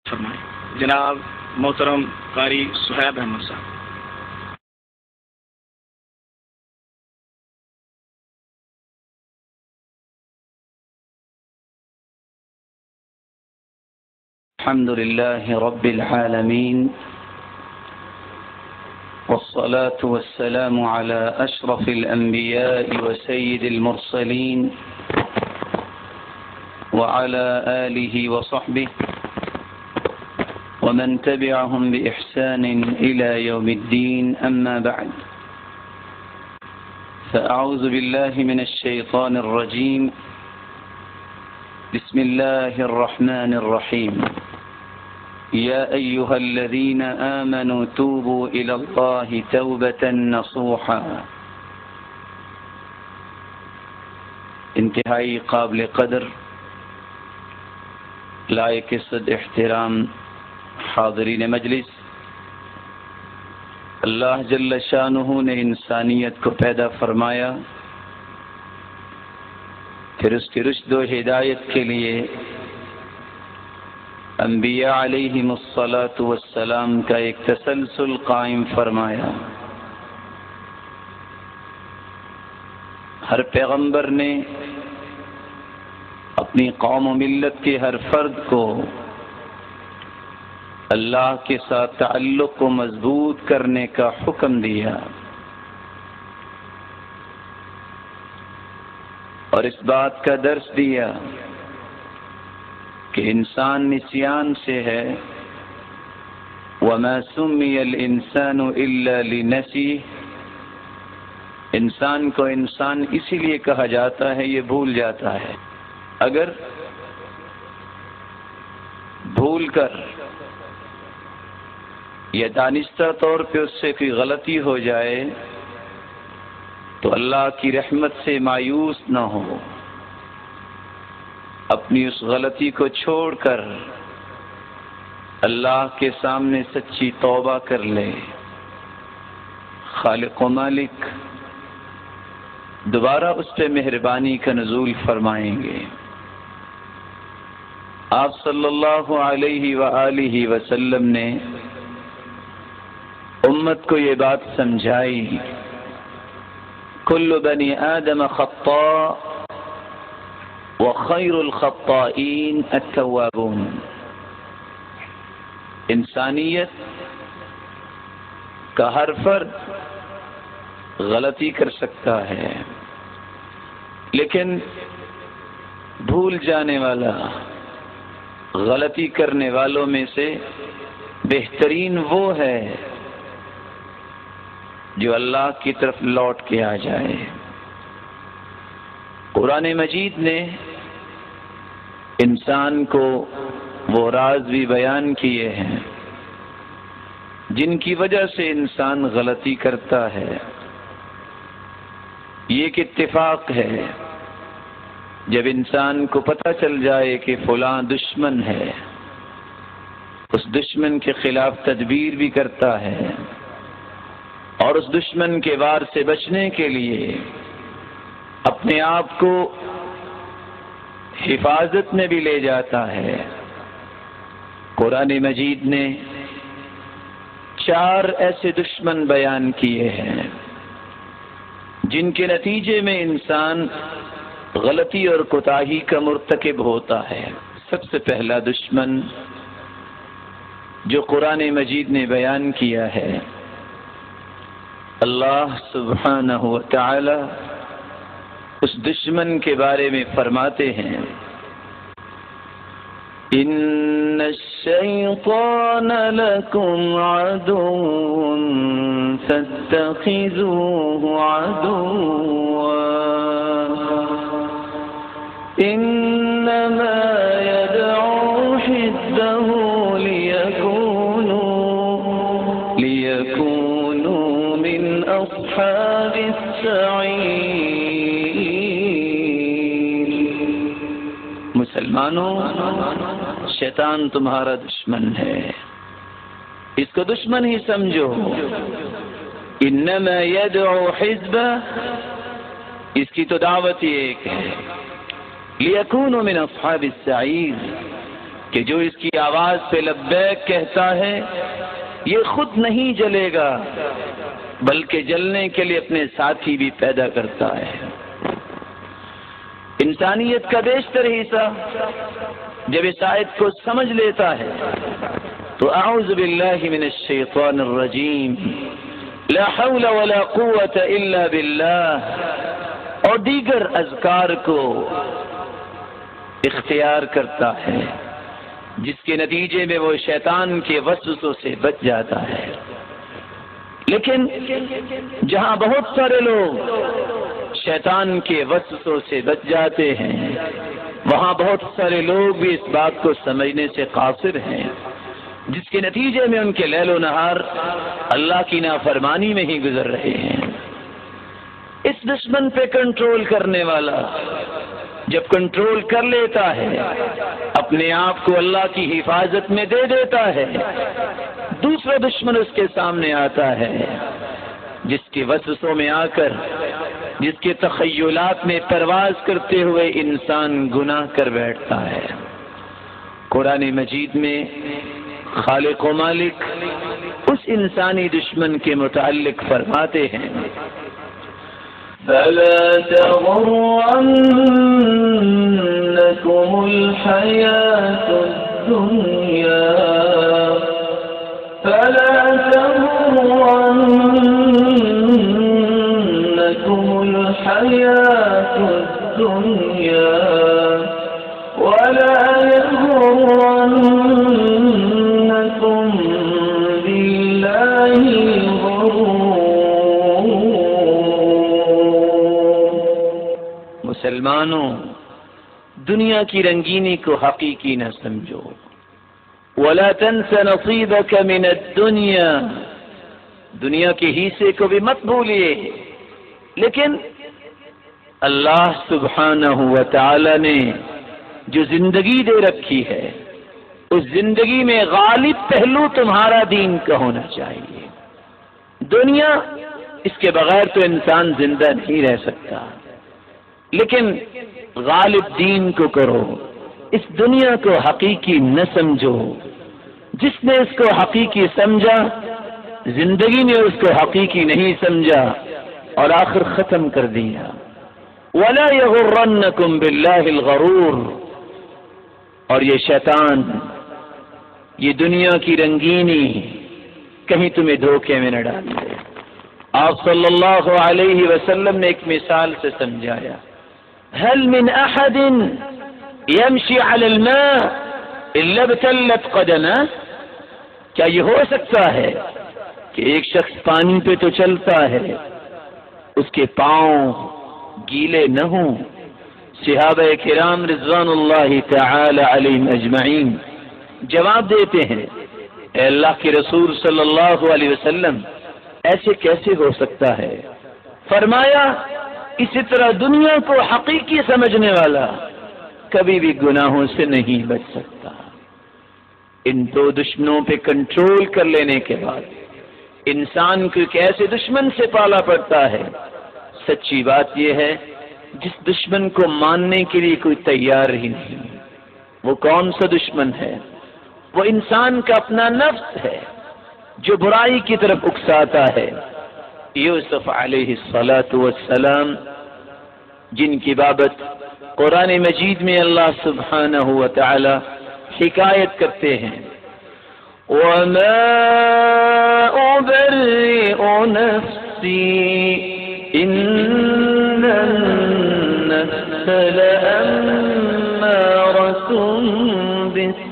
فرمائیں جناب محترم قاری صہیب احمد صاحب۔ الحمد لله رب العالمين والصلاة والسلام على أشرف الأنبياء وسيد المرسلين وعلى آله وصحبه ومن تبعهم بإحسان إلى يوم الدين، أما بعد، فأعوذ بالله من الشيطان الرجيم. بسم الله الرحمن الرحيم. يا أيها الذين آمنوا توبوا إلى الله توبة نصوحا. انتہائی قابل قدر لائق صد احترام حاضرین مجلس، اللہ جل شانہ نے انسانیت کو پیدا فرمایا، پھر اس کی رشد و ہدایت کے لیے انبیاء علیہم الصلاۃ والسلام کا ایک تسلسل قائم فرمایا۔ ہر پیغمبر نے اپنی قوم و ملت کے ہر فرد کو اللہ کے ساتھ تعلق کو مضبوط کرنے کا حکم دیا، اور اس بات کا درس دیا کہ انسان نسیان سے ہے، وَمَا سُمِّيَ الْإِنسَانُ إِلَّا لِنَسِيهِ، انسان کو انسان اسی لیے کہا جاتا ہے یہ بھول جاتا ہے۔ اگر بھول کر یا دانستہ طور پہ اس سے کوئی غلطی ہو جائے تو اللہ کی رحمت سے مایوس نہ ہو، اپنی اس غلطی کو چھوڑ کر اللہ کے سامنے سچی توبہ کر لے۔ خالق و مالک دوبارہ اس پہ مہربانی کا نزول فرمائیں گے۔ آپ صلی اللہ علیہ وآلہ وسلم نے امت کو یہ بات سمجھائی، کل بنی آدم خطاء وخیر الخطائین التوابون۔ انسانیت کا ہر فرد غلطی کر سکتا ہے، لیکن بھول جانے والا، غلطی کرنے والوں میں سے بہترین وہ ہے جو اللہ کی طرف لوٹ کے آ جائے۔ قرآن مجید نے انسان کو وہ راز بھی بیان کیے ہیں جن کی وجہ سے انسان غلطی کرتا ہے۔ یہ ایک اتفاق ہے، جب انسان کو پتہ چل جائے کہ فلاں دشمن ہے، اس دشمن کے خلاف تدبیر بھی کرتا ہے، اور اس دشمن کے وار سے بچنے کے لیے اپنے آپ کو حفاظت میں بھی لے جاتا ہے۔ قرآن مجید نے 4 ایسے دشمن بیان کیے ہیں جن کے نتیجے میں انسان غلطی اور کوتاہی کا مرتکب ہوتا ہے۔ سب سے پہلا دشمن جو قرآن مجید نے بیان کیا ہے، اللہ سبحانہ و تعالی اس دشمن کے بارے میں فرماتے ہیں، ان الشیطان لکم عدو فاتخذوه عدوا انما يدعو حزبه ليكونوا من اصحاب السعیر۔ مسلمانوں، شیطان تمہارا دشمن ہے، اس کو دشمن ہی سمجھو۔ انما يدعو حزبه، اس کی تو دعوت ہی ایک ہے، لِيَكُونُوا مِنْ أَصْحَابِ السَّعِيرِ، کہ جو اس کی آواز پہ لبیک کہتا ہے یہ خود نہیں جلے گا بلکہ جلنے کے لیے اپنے ساتھی بھی پیدا کرتا ہے۔ انسانیت کا بیشتر حصہ جب اس آیت کو سمجھ لیتا ہے تو اعوذ باللہ من الشیطان الرجیم، لا حول ولا قوة الا باللہ اور دیگر اذکار کو اختیار کرتا ہے، جس کے نتیجے میں وہ شیطان کے وسوسوں سے بچ جاتا ہے۔ لیکن جہاں بہت سارے لوگ شیطان کے وسوسوں سے بچ جاتے ہیں، وہاں بہت سارے لوگ بھی اس بات کو سمجھنے سے قاصر ہیں، جس کے نتیجے میں ان کے لیل و نہار اللہ کی نافرمانی میں ہی گزر رہے ہیں۔ اس دشمن پہ کنٹرول کرنے والا جب کنٹرول کر لیتا ہے، اپنے آپ کو اللہ کی حفاظت میں دے دیتا ہے، دوسرا دشمن اس کے سامنے آتا ہے، جس کے وسوسوں میں آ کر، جس کے تخیلات میں پرواز کرتے ہوئے انسان گناہ کر بیٹھتا ہے۔ قرآن مجید میں خالق و مالک اس انسانی دشمن کے متعلق فرماتے ہیں، فَلَا تَغُرَّنَّكُمُ الْحَيَاةُ الدُّنْيَا فَلَا تَغُرَّنَّكُمُ الْحَيَاةُ الدُّنْيَا وَلَا يَغُرَّنَّكُمْ بِاللَّهِ الْغَرُورُ۔ مسلمانوں، دنیا کی رنگینی کو حقیقی نہ سمجھو۔ وَلَا تَنْسَ نَصِيبَكَ مِنَ الدُّنْيَا، دنیا کے حصے کو بھی مت بھولیے، لیکن اللہ سبحانہ و تعالی نے جو زندگی دے رکھی ہے اس زندگی میں غالب پہلو تمہارا دین کا ہونا چاہیے۔ دنیا، اس کے بغیر تو انسان زندہ نہیں رہ سکتا، لیکن غالب دین کو کرو، اس دنیا کو حقیقی نہ سمجھو۔ جس نے اس کو حقیقی سمجھا، زندگی نے اس کو حقیقی نہیں سمجھا اور آخر ختم کر دیا۔ وَلَا يَغُرَّنَّكُمْ بِاللَّهِ الْغَرُورُ، اور یہ شیطان، یہ دنیا کی رنگینی کہیں تمہیں دھوکے میں نہ ڈال دے۔ آپ صلی اللہ علیہ وسلم نے ایک مثال سے سمجھایا، هل من احد يمشي على الماء الا ابتلت قدمه، کیا یہ ہو سکتا ہے کہ ایک شخص پانی پہ تو چلتا ہے، اس کے پاؤں گیلے نہ ہوں؟ صحابہ کرام رضوان اللہ تعالی علیہم اجمعین جواب دیتے ہیں، اے اللہ کے رسول صلی اللہ علیہ وسلم، ایسے کیسے ہو سکتا ہے؟ فرمایا، اسی طرح دنیا کو حقیقی سمجھنے والا کبھی بھی گناہوں سے نہیں بچ سکتا۔ ان دو دشمنوں پہ کنٹرول کر لینے کے بعد انسان کو ایک ایسے دشمن سے پالا پڑتا ہے۔ سچی بات یہ ہے، جس دشمن کو ماننے کے لیے کوئی تیار ہی نہیں۔ وہ کون سا دشمن ہے؟ وہ انسان کا اپنا نفس ہے جو برائی کی طرف اکساتا ہے۔ یوسف علیہ السلام، جن کی بابت قرآن مجید میں اللہ سبحانہ و تعالی حکایت کرتے ہیں، وَمَا أُبَرِّئُ نَفْسِي إِنَّ النَّفْسَ لَأَمَّارَةٌ بِالسُّوءِ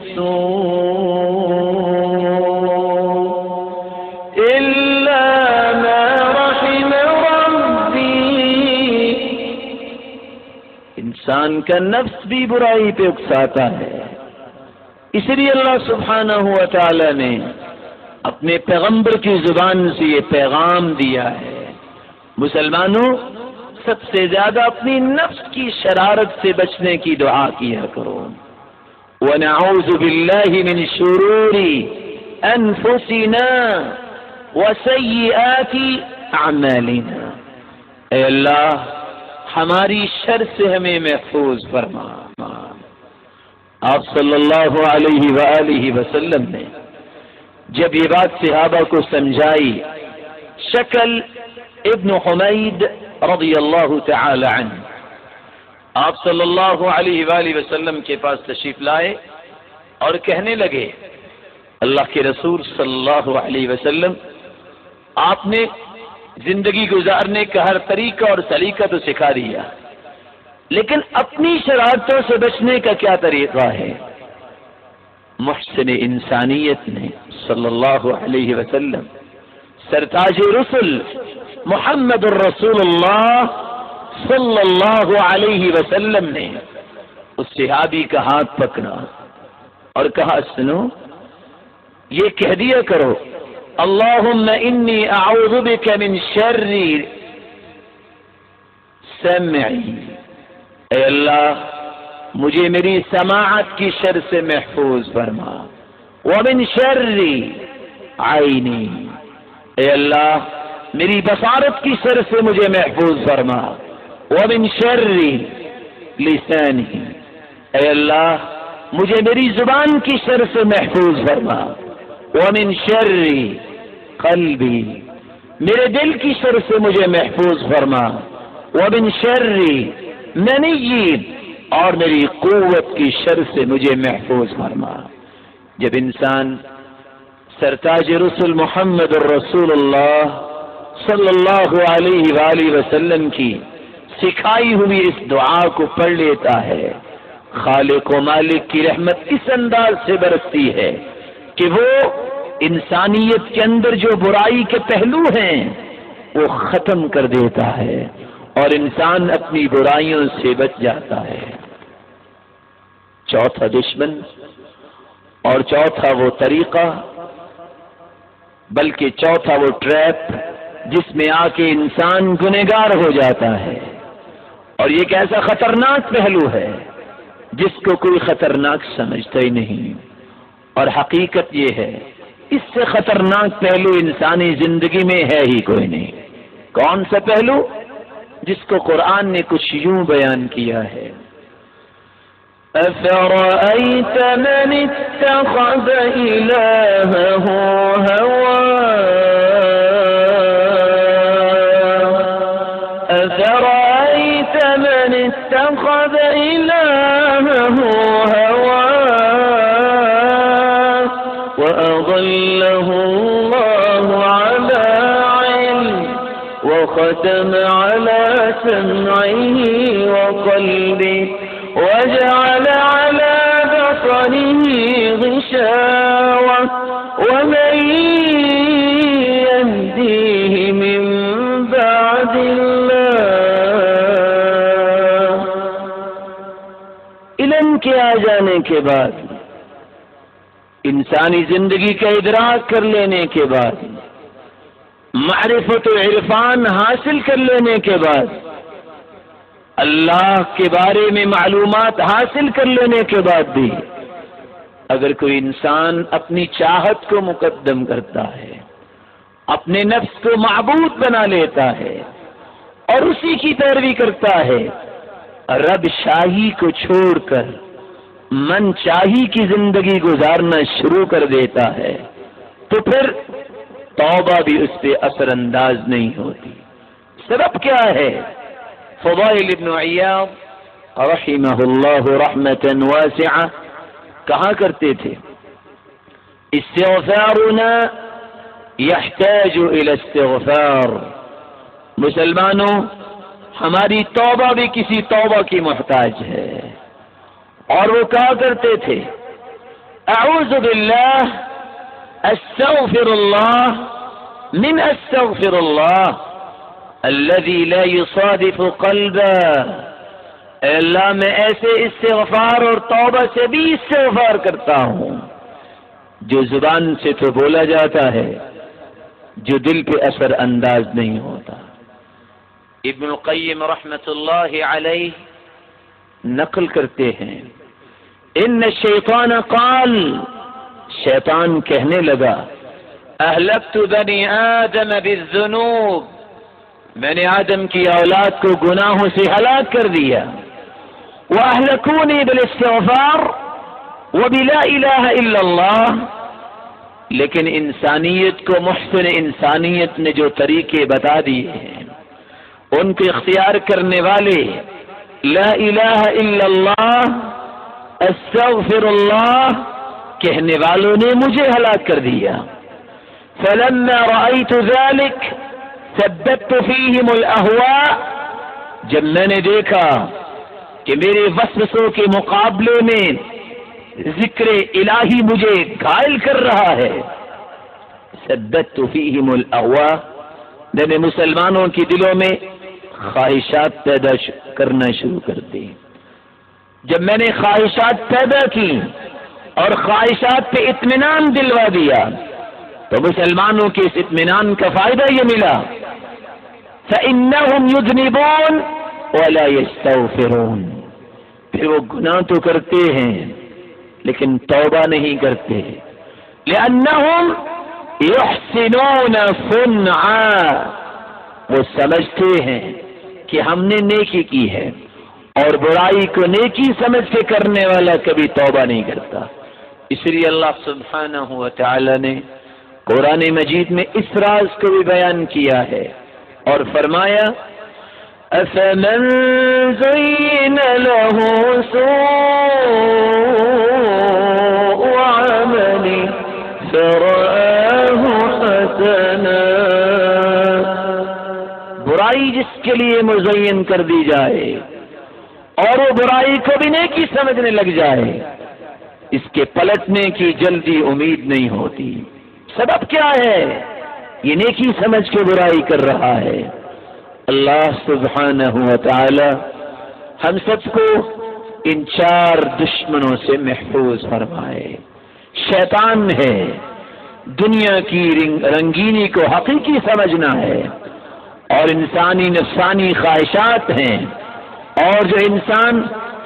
إِلَّا مَا رَحِمَ رَبِّي۔ انسان کا نفس بھی برائی پہ اکساتا ہے، اس لیے اللہ سبحانہ و تعالی نے اپنے پیغمبر کی زبان سے یہ پیغام دیا ہے، مسلمانوں، سب سے زیادہ اپنی نفس کی شرارت سے بچنے کی دعا کیا کرو۔ وَنَعُوذُ بِاللَّهِ مِنْ شُرُورِ أَنفُسِنَا وَسَيِّئَاتِ أَعْمَالِنَا، اے اللہ ہماری شر سے ہمیں محفوظ فرما۔ آپ صلی اللہ علیہ وآلہ وسلم نے جب یہ بات صحابہ کو سمجھائی، شکل ابن حمید رضی اللہ تعالی عنہ آپ صلی اللہ علیہ وآلہ وسلم کے پاس تشریف لائے اور کہنے لگے، اللہ کے رسول صلی اللہ علیہ وسلم، آپ نے زندگی گزارنے کا ہر طریقہ اور سلیقہ تو سکھا دیا، لیکن اپنی شرارتوں سے بچنے کا کیا طریقہ ہے؟ محسن انسانیت نے صلی اللہ علیہ وسلم، سرتاج رسل محمد الرسول اللہ صلی اللہ علیہ وسلم نے اس صحابی کا ہاتھ پکڑا اور کہا، سنو، یہ کہہ دیا کرو، اللہم انی اعوذ بک من شر سمعی، اے اللہ مجھے میری سماعت کی شر سے محفوظ فرما، ومن شر عینی، اے اللہ میری بصارت کی شر سے مجھے محفوظ فرما، ومن شر لسانی، اے اللہ مجھے میری زبان کی شر سے محفوظ فرما، ومن شر قلبی، میرے دل کی شر سے مجھے محفوظ فرما، ومن شر منی، اور میری قوت کی شر سے مجھے محفوظ فرما۔ جب انسان سرتاج رسول محمد الرسول اللہ صلی اللہ علیہ وآلہ وسلم کی سکھائی ہوئی اس دعا کو پڑھ لیتا ہے، خالق و مالک کی رحمت اس انداز سے برستی ہے کہ وہ انسانیت کے اندر جو برائی کے پہلو ہیں وہ ختم کر دیتا ہے اور انسان اپنی برائیوں سے بچ جاتا ہے۔ چوتھا دشمن اور چوتھا وہ طریقہ، بلکہ چوتھا وہ ٹریپ جس میں آ کے انسان گنہگار ہو جاتا ہے، اور یہ ایک ایسا خطرناک پہلو ہے جس کو کوئی خطرناک سمجھتا ہی نہیں، اور حقیقت یہ ہے اس سے خطرناک پہلو انسانی زندگی میں ہے ہی کوئی نہیں۔ کون سا پہلو؟ جس کو قرآن نے کچھ یوں بیان کیا ہے، أَفَرَأَيْتَ مَنِ اتَّخَذَ إِلَٰهَهُ هَوَاهُ أَفَرَأَيْتَ مَنِ اتَّخَذَ إِلَٰهَهُ هَوَاهُ وَأَضَلَّهُ اللَّهُ عَلَىٰ عِلْمٍ وَخَتَمَ عَلَىٰ سَمْعِهِ وَقَلْبِهِ وَجَعَلَ عَلَىٰ بَصَرِهِ غِشَاوَةً وَمَن يَهْدِيهِ مِن بَعْدِ اللَّهِ۔ علم کے آ جانے کے بعد، انسانی زندگی کا ادراک کر لینے کے بعد، معرفت و عرفان حاصل کر لینے کے بعد، اللہ کے بارے میں معلومات حاصل کر لینے کے بعد بھی اگر کوئی انسان اپنی چاہت کو مقدم کرتا ہے، اپنے نفس کو معبود بنا لیتا ہے اور اسی کی پیروی کرتا ہے، رب شاہی کو چھوڑ کر من چاہی کی زندگی گزارنا شروع کر دیتا ہے، تو پھر توبہ بھی اس پہ اثر انداز نہیں ہوتی۔ سبب کیا ہے؟ فضائل ابن عیاض رحمہ اللہ رحمتا واسعہ کہا کرتے تھے، استغفارنا يحتاج الى استغفار، مسلمانوں ہماری توبہ بھی کسی توبہ کی محتاج ہے۔ اور وہ کہا کرتے تھے، اعوذ باللہ استغفر اللہ من استغفر اللہ الذي لا يصادف قلبا، اے اللہ میں ایسے استغفار اور توبہ سے بھی استغفار کرتا ہوں جو زبان سے تو بولا جاتا ہے، جو دل پہ اثر انداز نہیں ہوتا۔ ابن القیم رحمت اللہ علیہ نقل کرتے ہیں، ان الشیطان قال، شیطان کہنے لگا، اہلکت بنی آدم بالذنوب، میں نے آدم کی اولاد کو گناہوں سے ہلاک کر دیا، وَأَهْلَكُونِي بِالِاسْتِغْفَارِ، وبلا الہ الا اللہ، لیکن انسانیت کو محسن انسانیت نے جو طریقے بتا دیے ہیں ان کو اختیار کرنے والے لا الہ الا اللہ استغفر اللہ کہنے والوں نے مجھے ہلاک کر دیا۔ فلما رأيت ذلك ثبت فيهم الاهواء، جب میں نے دیکھا کہ میرے وسوسوں کے مقابلے میں ذکر الہی مجھے گھائل کر رہا ہے، ثبت فيهم الاهواء، میں نے مسلمانوں کے دلوں میں خواہشات پیدا کرنا شروع کر دی۔ جب میں نے خواہشات پیدا کی اور خواہشات پہ اطمینان دلوا دیا تو مسلمانوں کے اس اطمینان کا فائدہ یہ ملا، فَإِنَّهُمْ يُذْنِبُونَ وَلَا يَسْتَغْفِرُونَ، پھر وہ گناہ تو کرتے ہیں لیکن توبہ نہیں کرتے، لِأَنَّهُمْ يُحْسِنُونَ صُنْعًا، وہ سمجھتے ہیں کہ ہم نے نیکی کی ہے، اور برائی کو نیکی سمجھ کے کرنے والا کبھی توبہ نہیں کرتا۔ اس لیے اللہ سبحانہ و تعالی نے قرآن مجید میں اس راز کو بھی بیان کیا ہے اور فرمایا أَفَمَنْ زُيِّنَ لَهُ سُوءُ عَمَلِهِ فَرَآهُ حَسَنًا، برائی جس کے لیے مزین کر دی جائے اور وہ برائی کو بھی نیکی سمجھنے لگ جائے، اس کے پلٹنے کی جلدی امید نہیں ہوتی۔ سبب کیا ہے؟ یہ نیکی سمجھ کے برائی کر رہا ہے۔ اللہ سبحانہ و تعالی ہم سب کو ان چار دشمنوں سے محفوظ فرمائے۔ شیطان ہے، دنیا کی رنگینی کو حقیقی سمجھنا ہے، اور انسانی نفسانی خواہشات ہیں، اور جو انسان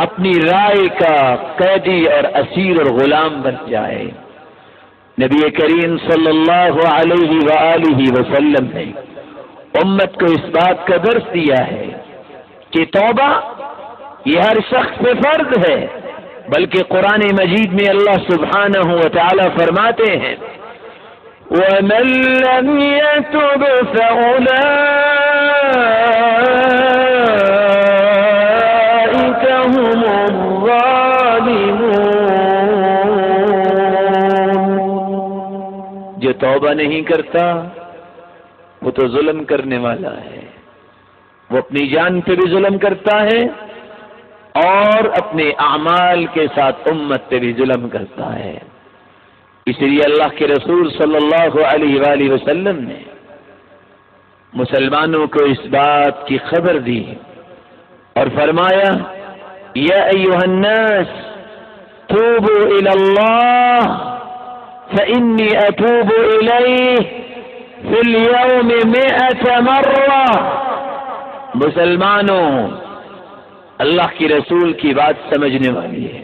اپنی رائے کا قیدی اور اسیر اور غلام بن جائے۔ نبی کریم صلی اللہ علیہ وآلہ وسلم نے امت کو اس بات کا درس دیا ہے کہ توبہ یہ ہر شخص پہ فرض ہے، بلکہ قرآن مجید میں اللہ سبحانہ و تعالی فرماتے ہیں وَمَن لَّمْ يَتُبْ فَأُولَٰئِكَ هُمُ الظَّالِمُونَ، جو توبہ نہیں کرتا وہ تو ظلم کرنے والا ہے، وہ اپنی جان پہ بھی ظلم کرتا ہے اور اپنے اعمال کے ساتھ امت پہ بھی ظلم کرتا ہے۔ اس لیے اللہ کے رسول صلی اللہ علیہ وآلہ وسلم نے مسلمانوں کو اس بات کی خبر دی اور فرمایا یا ایھا الناس توبوا الی اللہ فإنی اتوب الیہ فی اليوم 100 مرہ۔ مسلمانوں، اللہ کی رسول کی بات سمجھنے والی ہے۔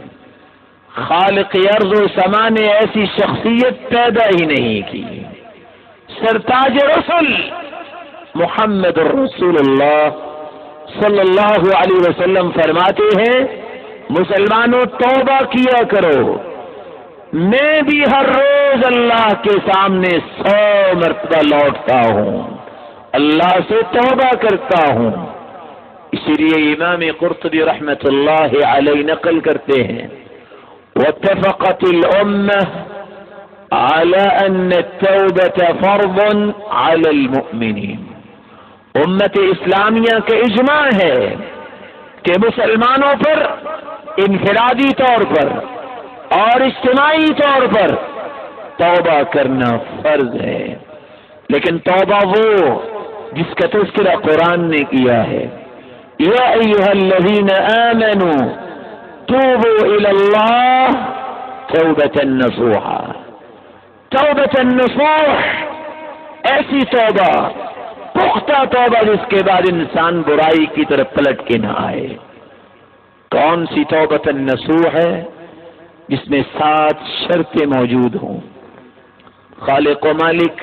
خالق ارض و سما نے ایسی شخصیت پیدا ہی نہیں کی۔ سرتاج رسل محمد رسول اللہ صلی اللہ علیہ وسلم فرماتے ہیں مسلمانوں توبہ کیا کرو، میں بھی ہر روز اللہ کے سامنے 100 مرتبہ لوٹتا ہوں، اللہ سے توبہ کرتا ہوں۔ اسی لیے امام قرطبی رحمۃ اللہ علیہ نقل کرتے ہیں واتفقت الأمة على أن التوبة فرض على المؤمنين، امت اسلامیہ کا اجماع ہے کہ مسلمانوں پر انفرادی طور پر اور اجتماعی طور پر توبہ کرنا فرض ہے، لیکن توبہ وہ جس کا تذکرہ قرآن نے کیا ہے یا ایھا الذین آمنوا توبوا الی اللہ توبۃ نصوحا۔ توبۃ نصوح ایسی توبہ، پختہ توبہ جس کے بعد انسان برائی کی طرف پلٹ کے نہ آئے۔ کون سی توبۃ نصوح ہے؟ جس میں 7 شرطیں موجود ہوں۔ خالق و مالک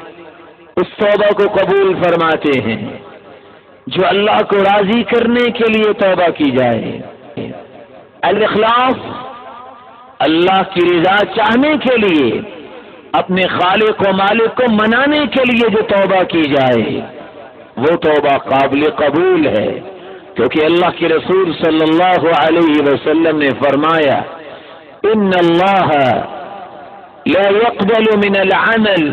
اس توبہ کو قبول فرماتے ہیں جو اللہ کو راضی کرنے کے لیے توبہ کی جائے۔ الاخلاص، اللہ کی رضا چاہنے کے لیے، اپنے خالق و مالک کو منانے کے لیے جو توبہ کی جائے وہ توبہ قابل قبول ہے، کیونکہ اللہ کے رسول صلی اللہ علیہ وسلم نے فرمایا ان اللہ لا يقبل من العمل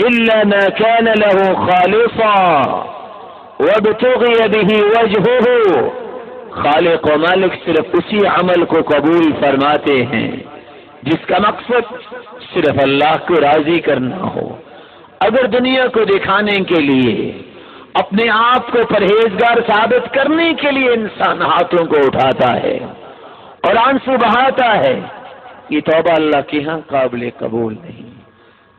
الا ما كان له خالصا وابتغي به وجهه، خالق و مالک صرف اسی عمل کو قبول فرماتے ہیں جس کا مقصد صرف اللہ کو راضی کرنا ہو۔ اگر دنیا کو دکھانے کے لیے، اپنے آپ کو پرہیزگار ثابت کرنے کے لیے انسان ہاتھوں کو اٹھاتا ہے اور آنسو بہاتا ہے، یہ توبہ اللہ کے ہاں قابل قبول نہیں،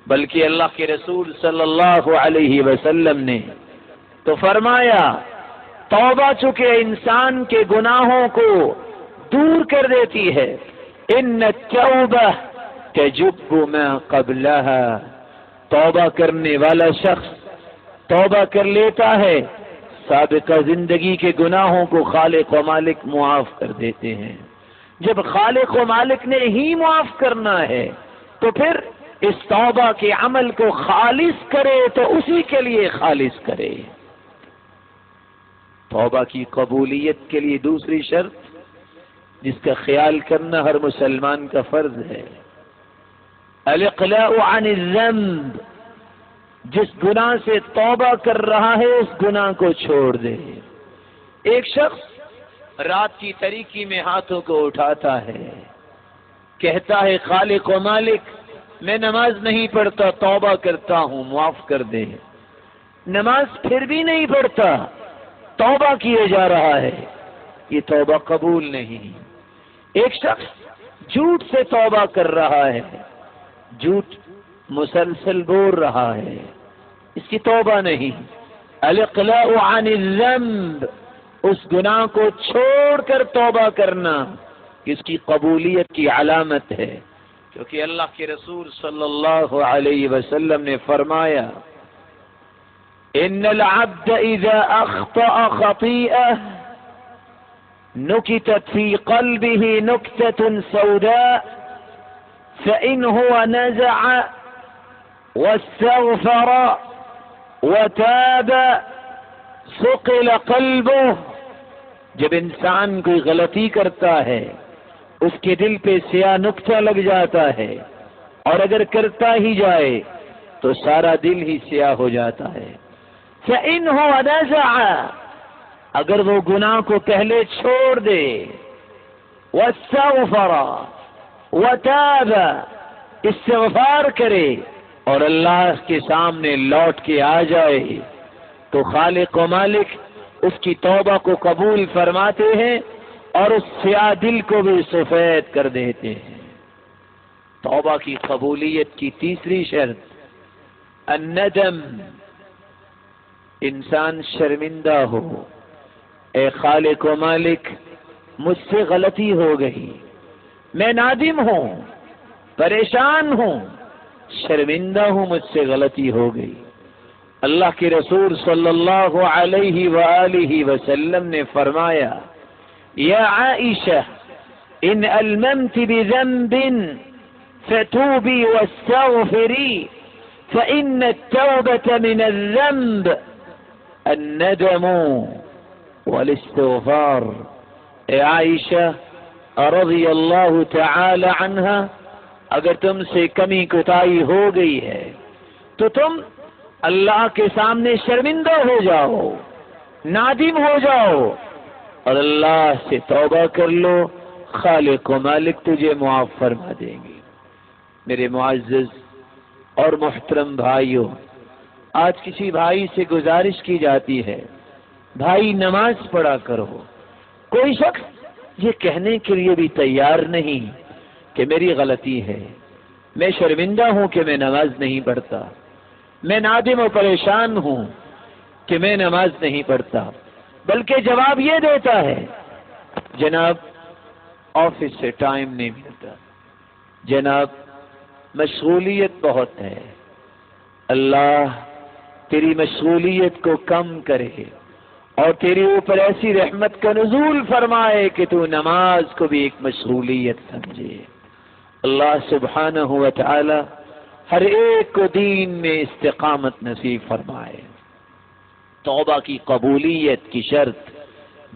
بلکہ اللہ کے رسول صلی اللہ علیہ وسلم نے تو فرمایا توبہ چونکہ انسان کے گناہوں کو دور کر دیتی ہے، ان التوبہ تجب ما قبلها، توبہ کرنے والا شخص توبہ کر لیتا ہے، سابقہ زندگی کے گناہوں کو خالق و مالک معاف کر دیتے ہیں۔ جب خالق و مالک نے ہی معاف کرنا ہے تو پھر اس توبہ کے عمل کو خالص کرے تو اسی کے لیے خالص کرے۔ توبہ کی قبولیت کے لیے دوسری شرط جس کا خیال کرنا ہر مسلمان کا فرض ہے، الاقلاع عن الذنب، جس گناہ سے توبہ کر رہا ہے اس گناہ کو چھوڑ دے۔ ایک شخص رات کی تاریکی میں ہاتھوں کو اٹھاتا ہے، کہتا ہے خالق و مالک میں نماز نہیں پڑھتا، توبہ کرتا ہوں معاف کر دے، نماز پھر بھی نہیں پڑھتا، توبہ کیے جا رہا ہے، یہ توبہ قبول نہیں۔ ایک شخص جھوٹ سے توبہ کر رہا ہے، جھوٹ مسلسل بول رہا ہے، اس کی توبہ نہیں۔ الاقلاع عن الذنب، اس گناہ کو چھوڑ کر توبہ کرنا اس کی قبولیت کی علامت ہے، کیونکہ اللہ کے رسول صلی اللہ علیہ وسلم نے فرمایا ان العبد اذا اخطأ خطيئة نكتت في قلبه نكتة سوداء فإن هو نزع واستغفر وتاب ثقل قلبه، جب انسان کوئی غلطی کرتا ہے اس کے دل پہ سیاہ نقطہ لگ جاتا ہے، اور اگر کرتا ہی جائے تو سارا دل ہی سیاہ ہو جاتا ہے۔ فَإِنْهُ نَزَعَ، اگر وہ گناہ کو پہلے چھوڑ دے، وَاسْتَغْفَرَ وَتَابَ، استغفار کرے اور اللہ کے سامنے لوٹ کے آ جائے تو خالق و مالک اس کی توبہ کو قبول فرماتے ہیں اور اس سیاہ دل کو بھی سفید کر دیتے ہیں۔ توبہ کی قبولیت کی تیسری شرط الندم، انسان شرمندہ ہو، اے خالق و مالک مجھ سے غلطی ہو گئی، میں نادم ہوں، پریشان ہوں، شرمندہ ہوں، مجھ سے غلطی ہو گئی۔ اللہ کے رسول صلی اللہ علیہ وآلہ وسلم نے فرمایا یا عائشہ ان الممت بذنب فتوبی واستغفری فإن التوبة من الذنب الندم والاستغفار۔ اے عائشہ رضی اللہ تعالی عنہا، اگر تم سے کمی کوتاہی ہو گئی ہے تو تم اللہ کے سامنے شرمندہ ہو جاؤ، نادم ہو جاؤ اور اللہ سے توبہ کر لو، خالق و مالک تجھے معاف فرما دیں گے۔ میرے معزز اور محترم بھائیوں، آج کسی بھائی سے گزارش کی جاتی ہے بھائی نماز پڑھا کرو، کوئی شخص یہ کہنے کے لیے بھی تیار نہیں کہ میری غلطی ہے، میں شرمندہ ہوں کہ میں نماز نہیں پڑھتا، میں نادم و پریشان ہوں کہ میں نماز نہیں پڑھتا، بلکہ جواب یہ دیتا ہے جناب آفس سے ٹائم نہیں ملتا، جناب مشغولیت بہت ہے، اللہ تیری مشغولیت کو کم کرے اور تیرے اوپر ایسی رحمت کا نزول فرمائے کہ تو نماز کو بھی ایک مشغولیت سمجھے۔ اللہ سبحانہ و تعالی ہر ایک کو دین میں استقامت نصیب فرمائے۔ توبہ کی قبولیت کی شرط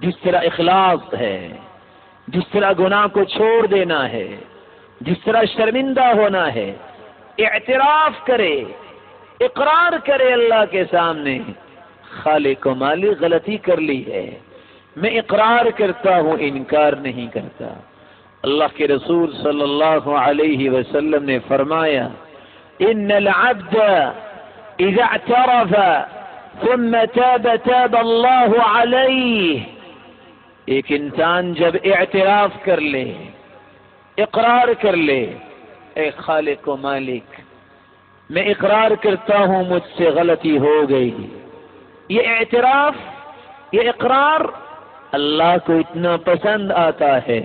جس طرح اخلاص ہے، جس طرح گناہ کو چھوڑ دینا ہے، جس طرح شرمندہ ہونا ہے، اعتراف کرے، اقرار کرے اللہ کے سامنے، خالق و مالک غلطی کر لی ہے، میں اقرار کرتا ہوں، انکار نہیں کرتا۔ اللہ کے رسول صلی اللہ علیہ وسلم نے فرمایا ان العبد اذا اعترف ثم تاب تاب اللہ علیہ، ایک انسان جب اعتراف کر لے، اقرار کر لے، اے خالق و مالک میں اقرار کرتا ہوں مجھ سے غلطی ہو گئی، یہ اعتراف، یہ اقرار اللہ کو اتنا پسند آتا ہے،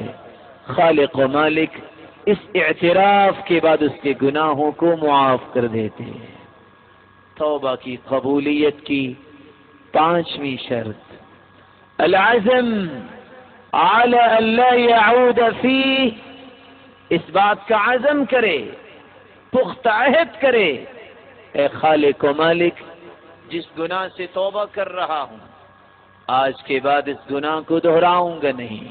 خالق و مالک اس اعتراف کے بعد اس کے گناہوں کو معاف کر دیتے ہیں۔ توبہ کی قبولیت کی پانچویں شرط العزم على ان لا يعود فيه، اس بات کا عزم کرے، پختہ عہد کرے، اے خالق و مالک جس گناہ سے توبہ کر رہا ہوں آج کے بعد اس گناہ کو دہراؤں گا نہیں۔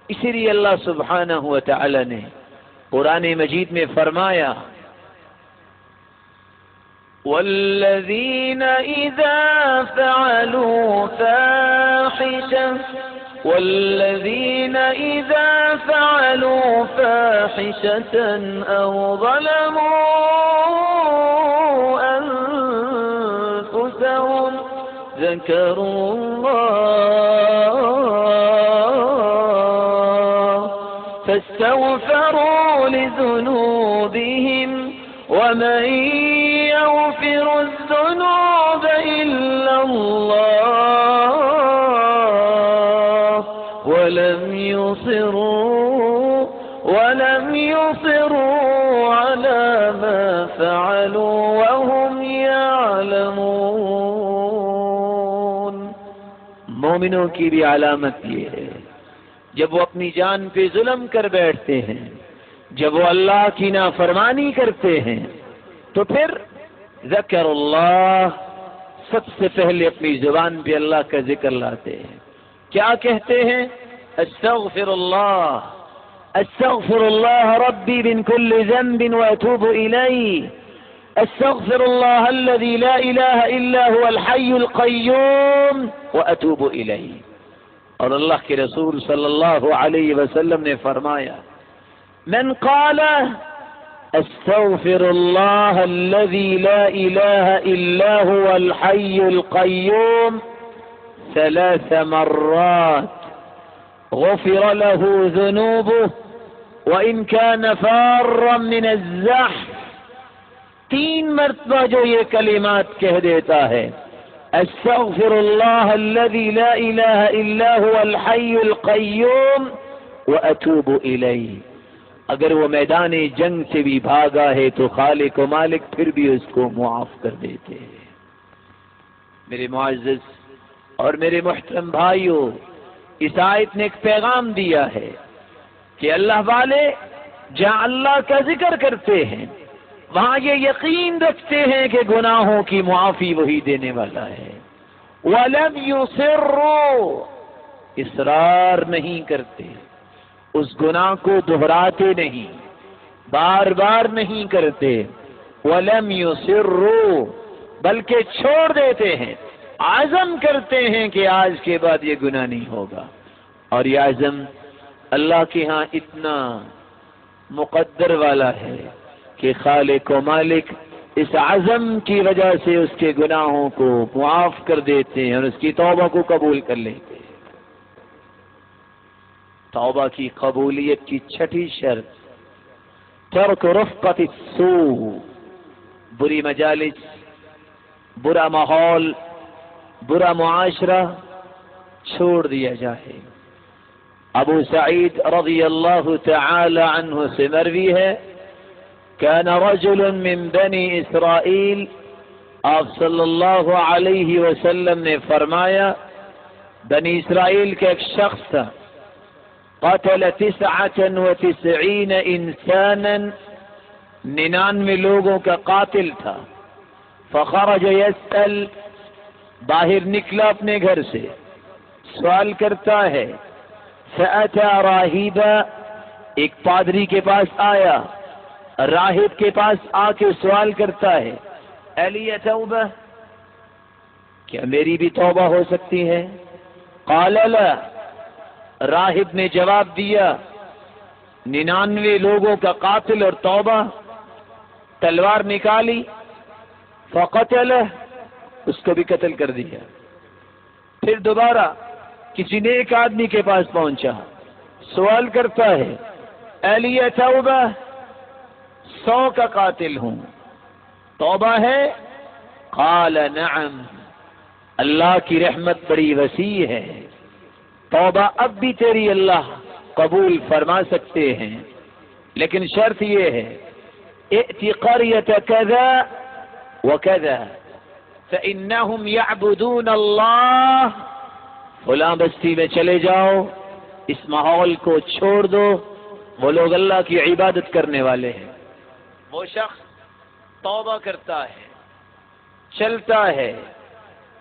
اسی لیے اللہ سبحانہ و تعالی نے قرآن مجید میں فرمایا والذین اذا فعلوا فاحشة او ظلموا انفسهم ذكروا الله فاستغفروا لذنوبهم ومن يغفر الذنوب إلا الله ولم يصروا على ما فعلوا وهم يعلمون۔ مومنوں کی بھی علامت یہ ہے جب وہ اپنی جان پہ ظلم کر بیٹھتے ہیں، جب وہ اللہ کی نافرمانی کرتے ہیں تو پھر ذکر اللہ، سب سے پہلے اپنی زبان پہ اللہ کا ذکر لاتے ہیں۔ کیا کہتے ہیں؟ استغفر اللہ ربی من كل ذنب واتوب الیہ، استغفر اللہ الذی لا الہ الا هو الحی القیوم واتوب الیہ۔ اور اللہ کے رسول صلی اللہ علیہ وسلم نے فرمایا من قال استغفر اللہ الذی لا الہ الا هو الحی القیوم 3 مرات غفر له ذنوبه وإن كان فارا من الزحف، 3 مرتبہ جو یہ کلمات کہہ دیتا ہے استغفر اللہ الذی لا الہ الا هو الحی القیوم واتوب الیہ، اگر وہ میدان جنگ سے بھی بھاگا ہے تو خالق و مالک پھر بھی اس کو معاف کر دیتے ہیں۔ میرے معزز اور میرے محترم بھائیوں، اس آیت نے ایک پیغام دیا ہے کہ اللہ والے جہاں اللہ کا ذکر کرتے ہیں وہاں یہ یقین رکھتے ہیں کہ گناہوں کی معافی وہی دینے والا ہے۔ وَلَمْ يُصِرُّوا، اصرار نہیں کرتے، اس گناہ کو دہراتے نہیں، بار بار نہیں کرتے۔ وَلَمْ يُصِرُّوا، بلکہ چھوڑ دیتے ہیں، عزم کرتے ہیں کہ آج کے بعد یہ گناہ نہیں ہوگا۔ اور یہ عزم اللہ کے ہاں اتنا مقدر والا ہے کہ خالق و مالک اس عزم کی وجہ سے اس کے گناہوں کو معاف کر دیتے ہیں اور اس کی توبہ کو قبول کر لیتے ہیں۔ توبہ کی قبولیت کی 6ٹھی شرط ترک رفقت السوء، بری مجالس، برا ماحول، برا معاشرہ چھوڑ دیا جائے۔ ابو سعید رضی اللہ تعالی عنہ سے مروی ہے كان رجل من بنی اسرائیل، آپ صلی اللہ علیہ وسلم نے فرمایا بنی اسرائیل کا ایک شخص تھا قتل 99 انسانا، 99 لوگوں کا قاتل تھا. فخرج يسأل، باہر نکلا اپنے گھر سے، سوال کرتا ہے. فأتى راہبا، ایک پادری کے پاس آیا، راہب کے پاس آ کے سوال کرتا ہے، الی توبہ، کیا میری بھی توبہ ہو سکتی ہے؟ قال لا، راہب نے جواب دیا، 99 لوگوں کا قاتل اور توبہ؟ تلوار نکالی، فقتلہ، اس کو بھی قتل کر دیا. پھر دوبارہ کسی نیک آدمی کے پاس پہنچا، سوال کرتا ہے، الی توبہ، 100 کا قاتل ہوں، توبہ ہے؟ قال نعم، اللہ کی رحمت بڑی وسیع ہے، توبہ اب بھی تیری اللہ قبول فرما سکتے ہیں، لیکن شرط یہ ہے، ائتی قریۃ کذا وکذا فإنہم یعبدون اللہ، فلاں بستی میں چلے جاؤ، اس ماحول کو چھوڑ دو، وہ لوگ اللہ کی عبادت کرنے والے ہیں. وہ شخص توبہ کرتا ہے، چلتا ہے،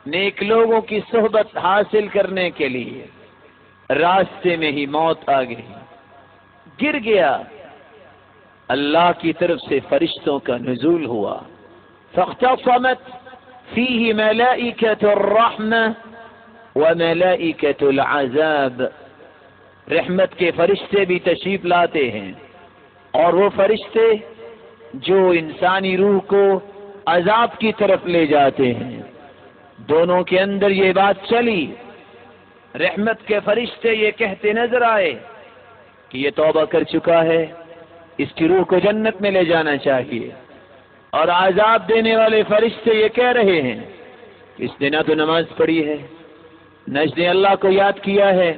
نیک لوگوں کی صحبت حاصل کرنے کے لیے، راستے میں ہی موت آ گئی، گر گیا. اللہ کی طرف سے فرشتوں کا نزول ہوا، فاختصمت فیہ ملائکۃ الرحمہ وملائکۃ العذاب، رحمت کے فرشتے بھی تشریف لاتے ہیں، اور وہ فرشتے جو انسانی روح کو عذاب کی طرف لے جاتے ہیں. دونوں کے اندر یہ بات چلی، رحمت کے فرشتے یہ کہتے نظر آئے کہ یہ توبہ کر چکا ہے، اس کی روح کو جنت میں لے جانا چاہیے، اور عذاب دینے والے فرشتے یہ کہہ رہے ہیں کہ اس نے نہ تو نماز پڑھی ہے، نہ اس نے اللہ کو یاد کیا ہے،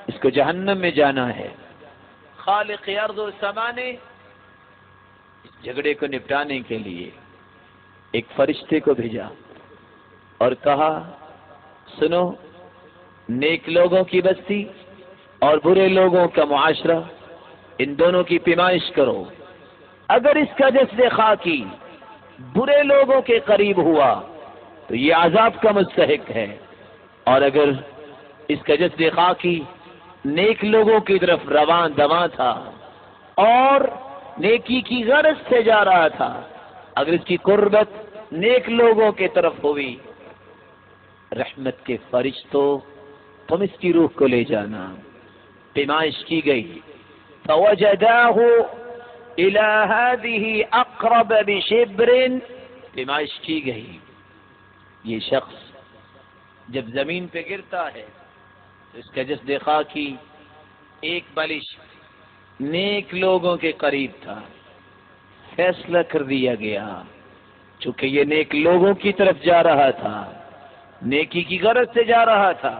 اس کو جہنم میں جانا ہے. خالق ارض و سما نے اس جھگڑے کو نپٹانے کے لیے ایک فرشتے کو بھیجا اور کہا، سنو، نیک لوگوں کی بستی اور برے لوگوں کا معاشرہ، ان دونوں کی پیمائش کرو. اگر اس کا جسد خاکی برے لوگوں کے قریب ہوا تو یہ عذاب کا مستحق ہے، اور اگر اس کا جسد خاکی نیک لوگوں کی طرف رواں دواں تھا اور نیکی کی غرض سے جا رہا تھا، اگر اس کی قربت نیک لوگوں کی طرف ہوئی، رحمت کے فرشتوں تم اس کی روح کو لے جانا. پیمائش کی گئی، فوجداہ الی ہذہ اقرب بشبر، پیمائش کی گئی، یہ شخص جب زمین پہ گرتا ہے تو اس کا جسد خاکی ایک بلش نیک لوگوں کے قریب تھا. فیصلہ کر دیا گیا، چونکہ یہ نیک لوگوں کی طرف جا رہا تھا، نیکی کی غرض سے جا رہا تھا،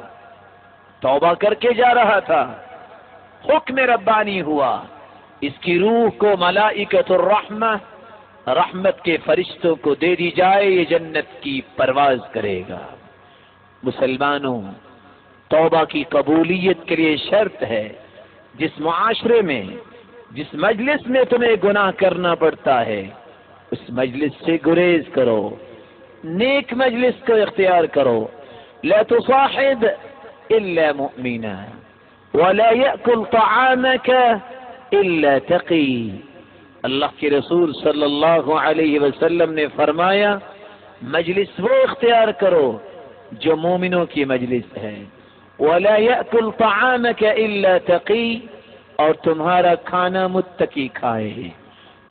توبہ کر کے جا رہا تھا، حکم ربانی ہوا، اس کی روح کو ملائکۃ الرحمہ، رحمت کے فرشتوں کو دے دی جائے، یہ جنت کی پرواز کرے گا. مسلمانوں، توبہ کی قبولیت کے لیے شرط ہے، جس معاشرے میں، جس مجلس میں تمہیں گناہ کرنا پڑتا ہے، اس مجلس سے گریز کرو، نیک مجلس کو اختیار کرو. لا تصاحب الا مؤمنا ولا يأكل طعامك الا تقی. اللہ کے رسول صلی اللہ علیہ وسلم نے فرمایا، مجلس وہ اختیار کرو جو مومنوں کی مجلس ہے. ولا يأكل طعامك الا تقی، اور تمہارا کھانا متقی کھائے.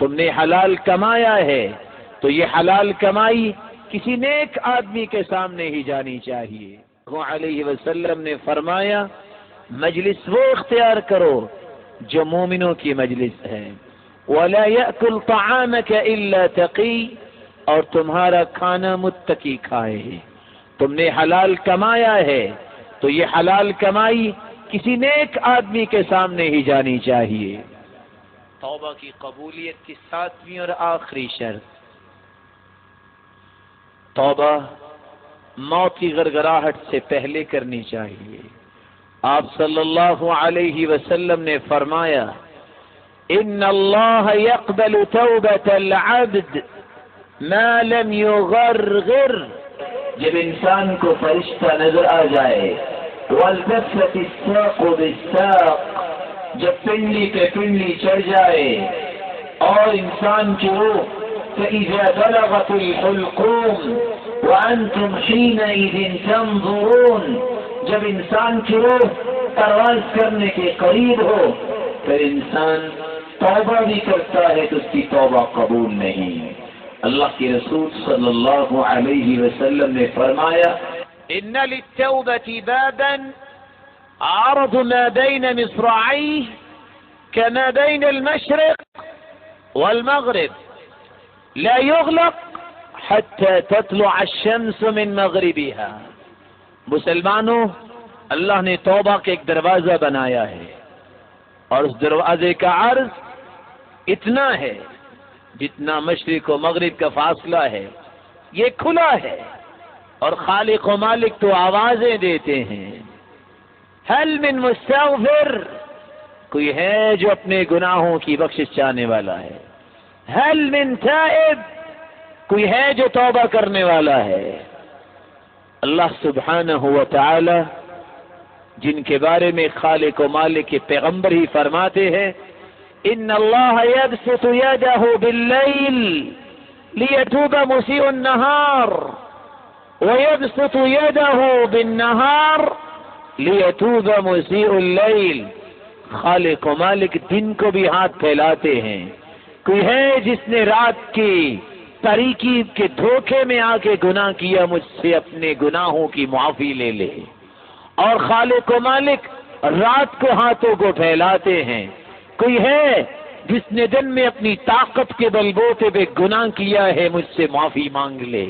تم نے حلال کمایا ہے تو یہ حلال کمائی کسی نیک آدمی کے سامنے ہی جانی چاہیے. وہ علیہ وسلم نے فرمایا، مجلس وہ اختیار کرو جو مومنوں کی مجلس ہے. ولا يأكل طعامك الا تقی، اور تمہارا کھانا متقی کھائے. تم نے حلال کمایا ہے تو یہ حلال کمائی کسی نیک آدمی کے سامنے ہی جانی چاہیے. توبہ کی قبولیت کی 7ویں اور آخری شرط، توبہ موت کی گڑگڑاہٹ سے پہلے کرنی چاہیے. آپ صلی اللہ علیہ وسلم نے فرمایا ان اللہ یقبل توبۃ العبد ما لم یغرغر، جب انسان کو فرشتہ نظر آ جائے، والتفت الساق بالساق، جب پنڈلی پہ پنڈلی چڑھ جائے، اور انسان کی روح فإذا بلغت الحلقوم وأنتم حينئذ تنظرون، جب انسان کی روح پرواز کرنے کے قریب ہو، پھر انسان توبہ بھی کرتا ہے تو اس کی توبہ قبول نہیں۔ اللہ کے رسول صلی اللہ علیہ وسلم نے فرمایا ان للتوبة بابا عرض ما بين مصراعيه كما بين المشرق والمغرب لا يغلق حتى تطلع الشمس من مغربها۔ مسلمانوں، اللہ نے توبہ کا ایک دروازہ بنایا ہے، اور اس دروازے کا عرض اتنا ہے جتنا مشرق و مغرب کا فاصلہ ہے، یہ کھلا ہے، اور خالق و مالک تو آوازیں دیتے ہیں هل من مستغفر، کوئی ہے جو اپنے گناہوں کی بخشش چاہنے والا ہے، هل من تائب، کوئی ہے جو توبہ کرنے والا ہے۔ اللہ سبحانہ و تعالی جن کے بارے میں خالق و مالک کے پیغمبر ہی فرماتے ہیں ان اللہ یبسط یدہ باللیل لیتوب مسیء النہار ویبسط یدہ بالنہار لیتوب مسیء اللیل، خالق و مالک دن کو بھی ہاتھ پھیلاتے ہیں، کوئی ہے جس نے رات کی تاریکی کے دھوکے میں آ کے گناہ کیا، مجھ سے اپنے گناہوں کی معافی لے لے، اور خالق و مالک رات کو ہاتھوں کو پھیلاتے ہیں، کوئی ہے جس نے دن میں اپنی طاقت کے بل بوتے پہ گناہ کیا ہے، مجھ سے معافی مانگ لے۔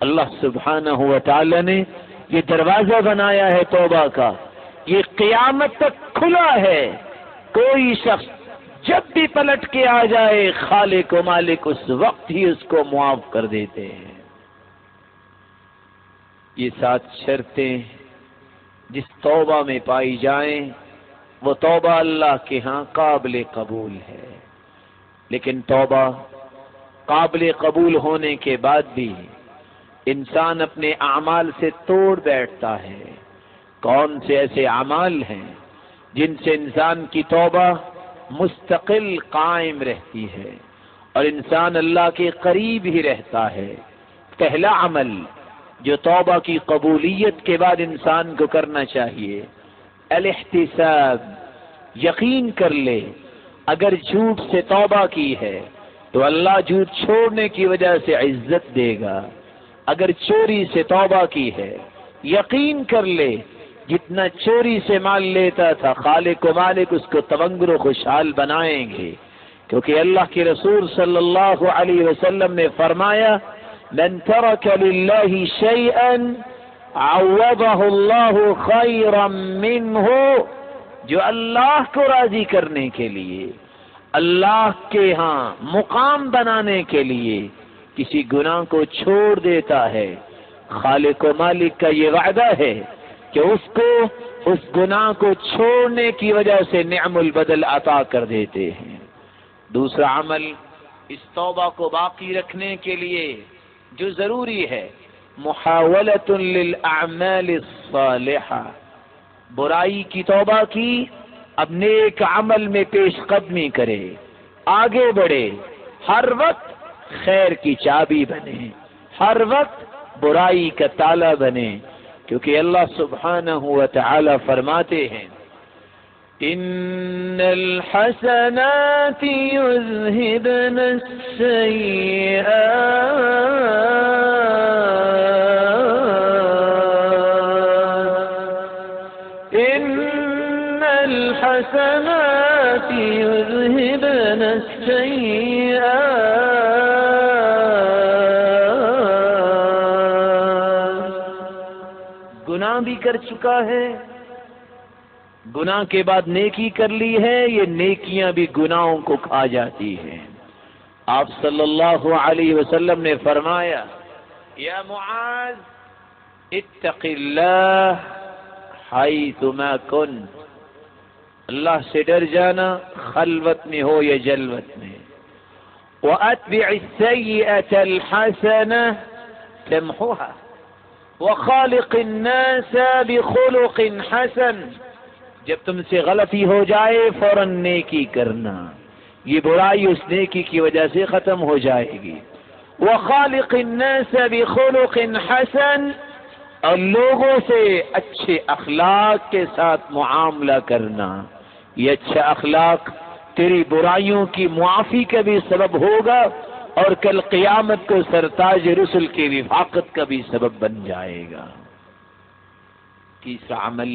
اللہ سبحانہ و تعالی نے یہ دروازہ بنایا ہے توبہ کا، یہ قیامت تک کھلا ہے، کوئی شخص جب بھی پلٹ کے آ جائے خالق و مالک اس وقت ہی اس کو معاف کر دیتے ہیں۔ یہ 7 شرطیں جس توبہ میں پائی جائیں وہ توبہ اللہ کے ہاں قابل قبول ہے، لیکن توبہ قابل قبول ہونے کے بعد بھی انسان اپنے اعمال سے توڑ بیٹھتا ہے۔ کون سے ایسے اعمال ہیں جن سے انسان کی توبہ مستقل قائم رہتی ہے اور انسان اللہ کے قریب ہی رہتا ہے؟ پہلا عمل جو توبہ کی قبولیت کے بعد انسان کو کرنا چاہیے، الاحتساب، یقین کر لے اگر جھوٹ سے توبہ کی ہے تو اللہ جھوٹ چھوڑنے کی وجہ سے عزت دے گا، اگر چوری سے توبہ کی ہے یقین کر لے جتنا چوری سے مال لیتا تھا خالق و مالک اس کو تونگر و خوشحال بنائیں گے، کیونکہ اللہ کے رسول صلی اللہ علیہ وسلم نے فرمایا من ترک للہ شیئا عوضہ اللہ خیرا منہ، جو اللہ کو راضی کرنے کے لیے، اللہ کے ہاں مقام بنانے کے لیے کسی گناہ کو چھوڑ دیتا ہے، خالق و مالک کا یہ وعدہ ہے کہ اس کو اس گناہ کو چھوڑنے کی وجہ سے نعم البدل عطا کر دیتے ہیں۔ دوسرا عمل اس توبہ کو باقی رکھنے کے لیے جو ضروری ہے، محاولۃ للاعمال الصالحہ، برائی کی توبہ کی، اب نیک عمل میں پیش قدمی کرے، آگے بڑھے، ہر وقت خیر کی چابی بنے، ہر وقت برائی کا تالا بنے، کیونکہ اللہ سبحانہ و تعالی فرماتے ہیں ان الحسنات یذہبن السیئات ان الحسنات یذہبن السیئات، گناہ بھی کر چکا ہے، گناہ کے بعد نیکی کر لی ہے، یہ نیکیاں بھی گناہوں کو کھا جاتی ہیں۔ آپ صلی اللہ علیہ وسلم نے فرمایا یا معاذ اتق اللہ حیثما کنت، اللہ سے ڈر جانا خلوت میں ہو یا جلوت میں. وَأَتْبِعِ السَّيِّئَةَ الْحَسَنَةَ تَمْحُهَا وَخَالِقِ النَّاسَ بِخُلُقٍ حَسَنٍ. جب تم سے غلطی ہو جائے فوراً نیکی کرنا، یہ برائی اس نیکی کی وجہ سے ختم ہو جائے گی. وَخَالِقِ النَّاسَ بِخُلُقٍ حَسَنٍ، اور لوگوں سے اچھے اخلاق کے ساتھ معاملہ کرنا. یہ اچھا اخلاق تیری برائیوں کی معافی کا بھی سبب ہوگا اور کل قیامت کو سرتاج رسل کی رفاقت کا بھی سبب بن جائے گا. تیسرا عمل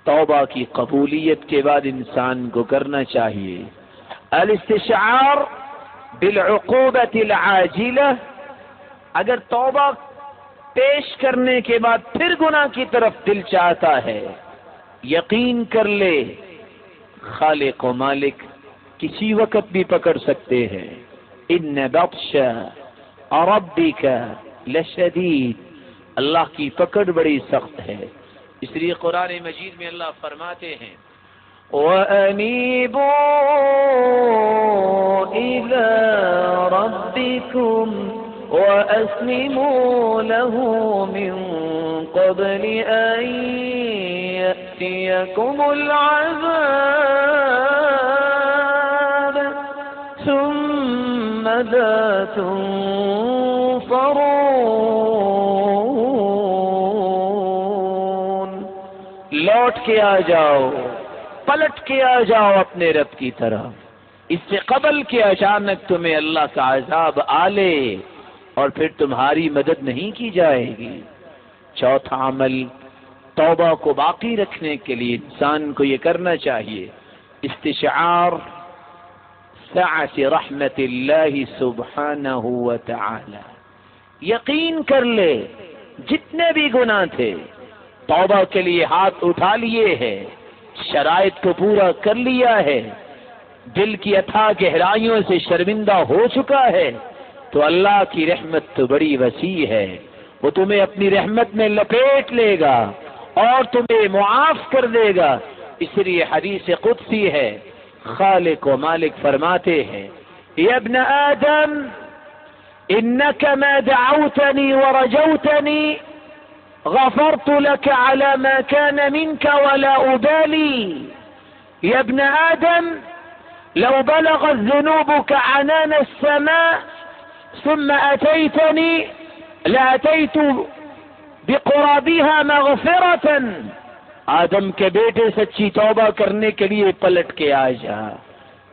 توبہ کی قبولیت کے بعد انسان کو کرنا چاہیے الاستشعار بالعقوبۃ العاجلہ. اگر توبہ پیش کرنے کے بعد پھر گناہ کی طرف دل چاہتا ہے، یقین کر لے خالق و مالک کسی وقت بھی پکڑ سکتے ہیں. ان بطش ربک لشدید، اللہ کی پکڑ بڑی سخت ہے. اس لیے قرآن مجید میں اللہ فرماتے ہیں وَأَنِيبُوا إِلَىٰ رَبِّكُمْ وَأَسْلِمُوا لَهُ مِن قَبْلِ أَن يَأْتِيَكُمُ الْعَذَابُ ثُمَّ لَا تُنصَرُونَ. لوٹ کے آ جاؤ، پلٹ کے آ جاؤ اپنے رب کی طرف، اس سے قبل کہ اچانک تمہیں اللہ کا عذاب آ لے اور پھر تمہاری مدد نہیں کی جائے گی. چوتھا عمل توبہ کو باقی رکھنے کے لیے انسان کو یہ کرنا چاہیے استشعار سعۃ رحمت اللہ سبحانہ وتعالی. یقین کر لے جتنے بھی گناہ تھے توبہ کے لیے ہاتھ اٹھا لیے ہیں، شرائط کو پورا کر لیا ہے، دل کی اتھاہ گہرائیوں سے شرمندہ ہو چکا ہے، تو اللہ کی رحمت تو بڑی وسیع ہے، وہ تمہیں اپنی رحمت میں لپیٹ لے گا اور تمہیں معاف کر دے گا. اس لیے حدیث قدسی ہے، خالق و مالک فرماتے ہیں یا ابن آدم انك ما دعوتني ورجوتني غفرت لك على ما كان منك ولا أبالي. يا ابن آدم لو بلغت ذنوبك عنان السماء ثم أتيتني لأتيت بقرابها مغفرة. آدم کے بیٹے سچی توبہ کرنے کے لیے پلٹ کے آ جا.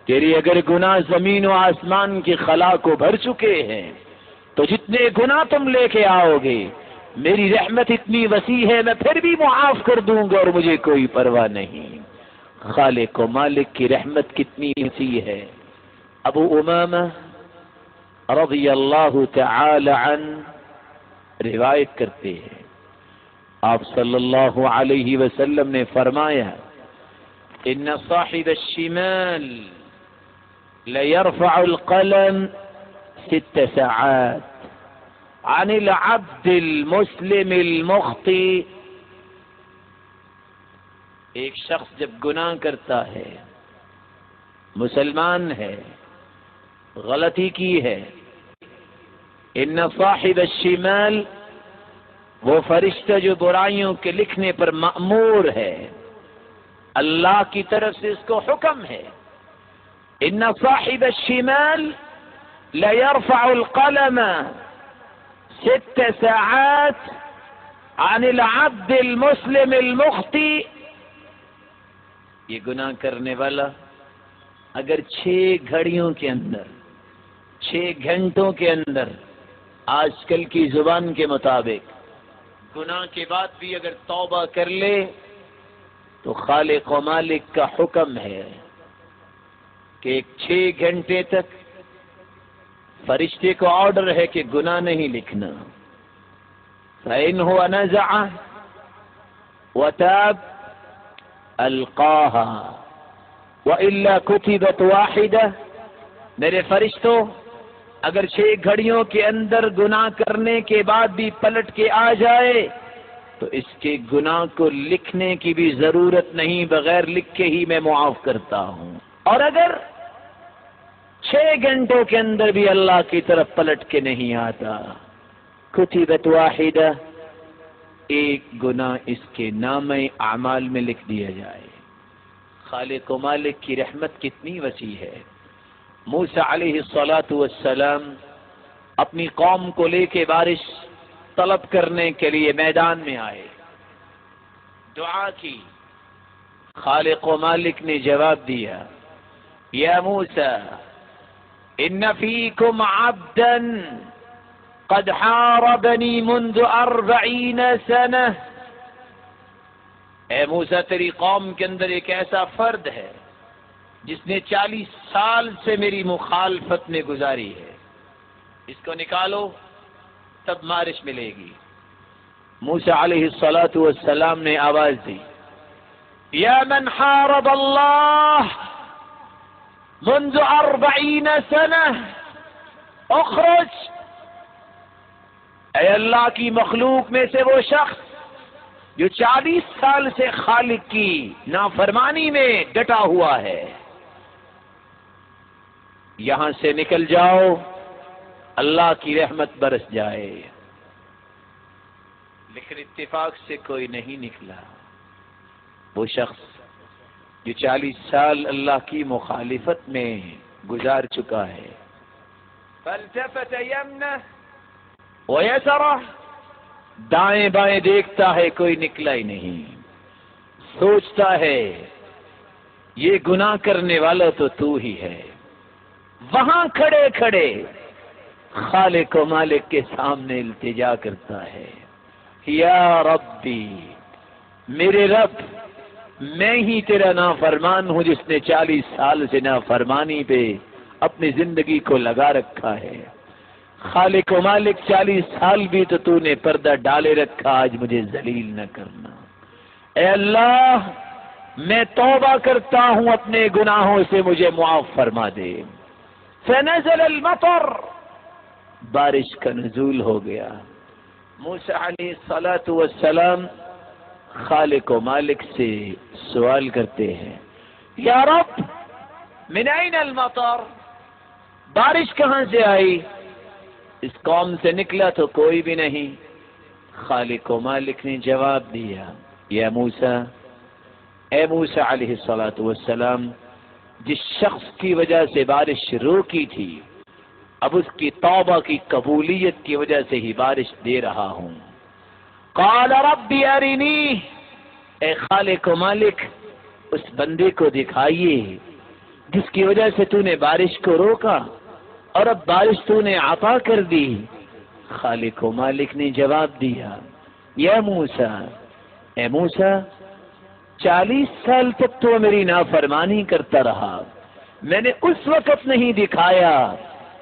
تیری اگر گناہ زمین و آسمان کی خلا کو بھر چکے ہیں تو جتنے گناہ تم لے کے آؤ گے میری رحمت اتنی وسیع ہے میں پھر بھی معاف کر دوں گا اور مجھے کوئی پرواہ نہیں. خالق و مالک کی رحمت کتنی وسیع ہے. ابو امامہ رضی اللہ تعالی عنہ روایت کرتے ہیں آپ صلی اللہ علیہ وسلم نے فرمایا ان صاحب الشمال ليرفع القلم 6 ساعات عن العبد المسلم المخطئ. ایک شخص جب گناہ کرتا ہے، مسلمان ہے، غلطی کی ہے، ان صاحب الشمال وہ فرشتہ جو برائیوں کے لکھنے پر مأمور ہے، اللہ کی طرف سے اس کو حکم ہے ان صاحب الشمال ليرفع القلم 6 ساعات عن العبد المسلم المخطئ. یہ گناہ کرنے والا اگر 6 گھڑیوں کے اندر 6 گھنٹوں کے اندر آج کل کی زبان کے مطابق گناہ کے بعد بھی اگر توبہ کر لے تو خالق و مالک کا حکم ہے کہ 6 گھنٹے تک فرشتے کو آرڈر ہے کہ گناہ نہیں لکھنا. فَإِنْ هُوَ نَزَعَ وَتَابَ أَلْقَاهَا وَإِلَّا كُتِبَتْ وَاحِدَةً. میرے فرشتوں اگر 6 گھڑیوں کے اندر گناہ کرنے کے بعد بھی پلٹ کے آ جائے تو اس کے گناہ کو لکھنے کی بھی ضرورت نہیں، بغیر لکھے ہی میں معاف کرتا ہوں۔ اور اگر 6 گھنٹوں کے اندر بھی اللہ کی طرف پلٹ کے نہیں آتا، کتبت واحدہ، ایک گناہ اس کے نامہ اعمال میں لکھ دیا جائے۔ خالق و مالک کی رحمت کتنی وسیع ہے۔ موسیٰ علیہ السلام اپنی قوم کو لے کے بارش طلب کرنے کے لیے میدان میں آئے، دعا کی، خالق و مالک نے جواب دیا، یا موسیٰ ان فیکم عبدا قد حاربنی منذ 40 سنہ، اے موسیٰ تیری قوم کے اندر ایک ایسا فرد ہے جس نے 40 سال سے میری مخالفت میں گزاری ہے، اس کو نکالو تب بارش ملے گی۔ موسیٰ علیہ السلام نے آواز دی، یا من حارب اللہ منذ 40 سنہ اخرج، اے اللہ کی مخلوق میں سے وہ شخص جو 40 سال سے خالق کی نافرمانی میں ڈٹا ہوا ہے، یہاں سے نکل جاؤ، اللہ کی رحمت برس جائے۔ لیکن اتفاق سے کوئی نہیں نکلا، وہ شخص جو 40 سال اللہ کی مخالفت میں گزار چکا ہے۔ فالتفت یمنہ ویسرہ، دائیں بائیں دیکھتا ہے، کوئی نکلا ہی نہیں، سوچتا ہے یہ گناہ کرنے والا تو ہی ہے۔ وہاں کھڑے کھڑے خالق و مالک کے سامنے التجا کرتا ہے، یا ربی، میرے رب، میں ہی تیرا نافرمان ہوں جس نے 40 سال سے نافرمانی پہ اپنی زندگی کو لگا رکھا ہے۔ خالق و مالک 40 سال بھی تو نے پردہ ڈالے رکھا، آج مجھے ذلیل نہ کرنا۔ اے اللہ، میں توبہ کرتا ہوں اپنے گناہوں سے، مجھے معاف فرما دے۔ فنزل المطر، بارش کا نزول ہو گیا۔ موسیٰ علیہ السلام خالق و مالک سے سوال کرتے ہیں، یا رب من این المطر، بارش کہاں سے آئی؟ اس قوم سے نکلا تو کوئی بھی نہیں۔ خالق و مالک نے جواب دیا، یا موسیٰ، اے موسیٰ علیہ السلام، جس شخص کی وجہ سے بارش روکی تھی، اب اس کی توبہ کی قبولیت کی وجہ سے ہی بارش دے رہا ہوں۔ قال رب ارنی، اے خالق و مالک، اس بندے کو دکھائیے جس کی وجہ سے تو نے بارش کو روکا اور اب بارش تو نے عطا کر دی۔ خالق و مالک نے جواب دیا، یا موسیٰ، اے موسیٰ، 40 سال تک تو میری نافرمانی کرتا رہا، میں نے اس وقت نہیں دکھایا،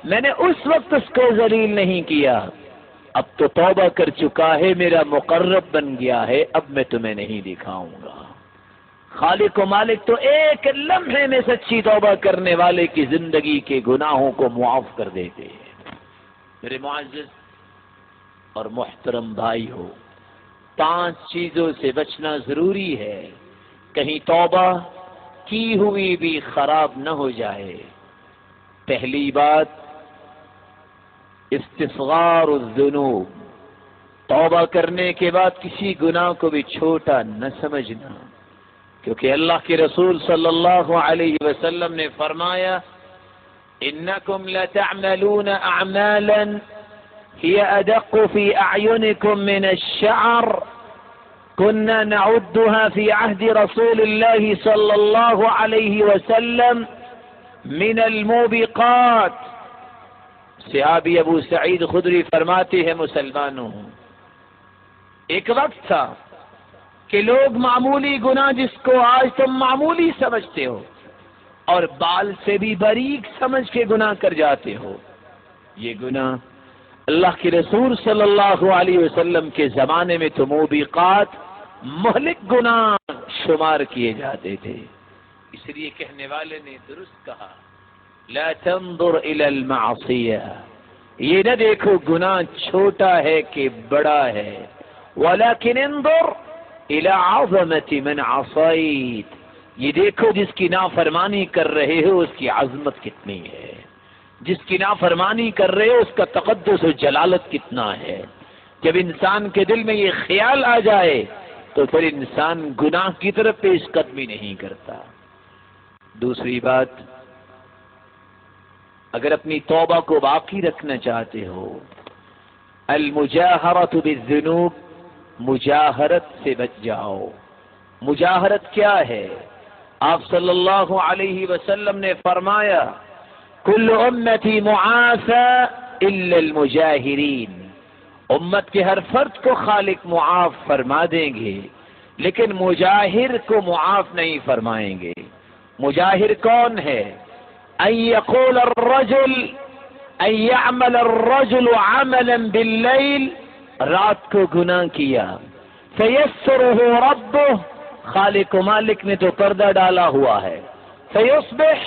میں نے اس وقت اس کو ذلیل نہیں کیا، اب تو توبہ کر چکا ہے، میرا مقرب بن گیا ہے، اب میں تمہیں نہیں دکھاؤں گا۔ خالق و مالک تو ایک لمحے میں سچی توبہ کرنے والے کی زندگی کے گناہوں کو معاف کر دیتے ہیں۔ میرے معزز اور محترم بھائی ہو، 5 چیزوں سے بچنا ضروری ہے، کہیں توبہ کی ہوئی بھی خراب نہ ہو جائے۔ پہلی بات، استصغار الذنوب، توبہ کرنے کے بعد کسی گناہ کو بھی چھوٹا نہ سمجھنا، کیونکہ اللہ کے رسول صلی اللہ علیہ وسلم نے فرمایا، انکم لتعملون اعمالا هي ادق في اعینکم من الشعر كنا نعدها في عهد رسول الله صلى الله عليه وسلم من الموبقات۔ صحابی ابو سعید خدری فرماتے ہیں، مسلمانوں، ایک وقت تھا کہ لوگ معمولی گناہ جس کو آج تم معمولی سمجھتے ہو اور بال سے بھی باریک سمجھ کے گناہ کر جاتے ہو، یہ گناہ اللہ کے رسول صلی اللہ علیہ وسلم کے زمانے میں تو موبقات، مہلک گناہ شمار کیے جاتے تھے۔ اس لیے کہنے والے نے درست کہا، لا تنظر الى المعصیہ، یہ نہ دیکھو گناہ چھوٹا ہے کہ بڑا ہے، وَلَكِنْ انظُرْ إِلَى عَظَمَةِ مَنْ عَصَيْتَ، یہ دیکھو جس کی نافرمانی کر رہے ہو اس کی عظمت کتنی ہے، جس کی نافرمانی کر رہے ہو اس کا تقدس و جلالت کتنا ہے۔ جب انسان کے دل میں یہ خیال آ جائے تو پھر انسان گناہ کی طرف پیش قدمی نہیں کرتا۔ دوسری بات، اگر اپنی توبہ کو باقی رکھنا چاہتے ہو، المجاہرۃ بالذنوب، مجاہرت سے بچ جاؤ۔ مجاہرت کیا ہے؟ آپ صلی اللہ علیہ وسلم نے فرمایا کل امتی معافی الا المجاہرین، امت کے ہر فرد کو خالق معاف فرما دیں گے لیکن مجاہر کو معاف نہیں فرمائیں گے۔ مجاہر کون ہے؟ ان یقول الرجل، ان یعمل الرجل عملا باللیل، رات کو گناہ کیا، فیسرہ ربہ، خالق و مالک نے تو پردہ ڈالا ہوا ہے، فیصبح،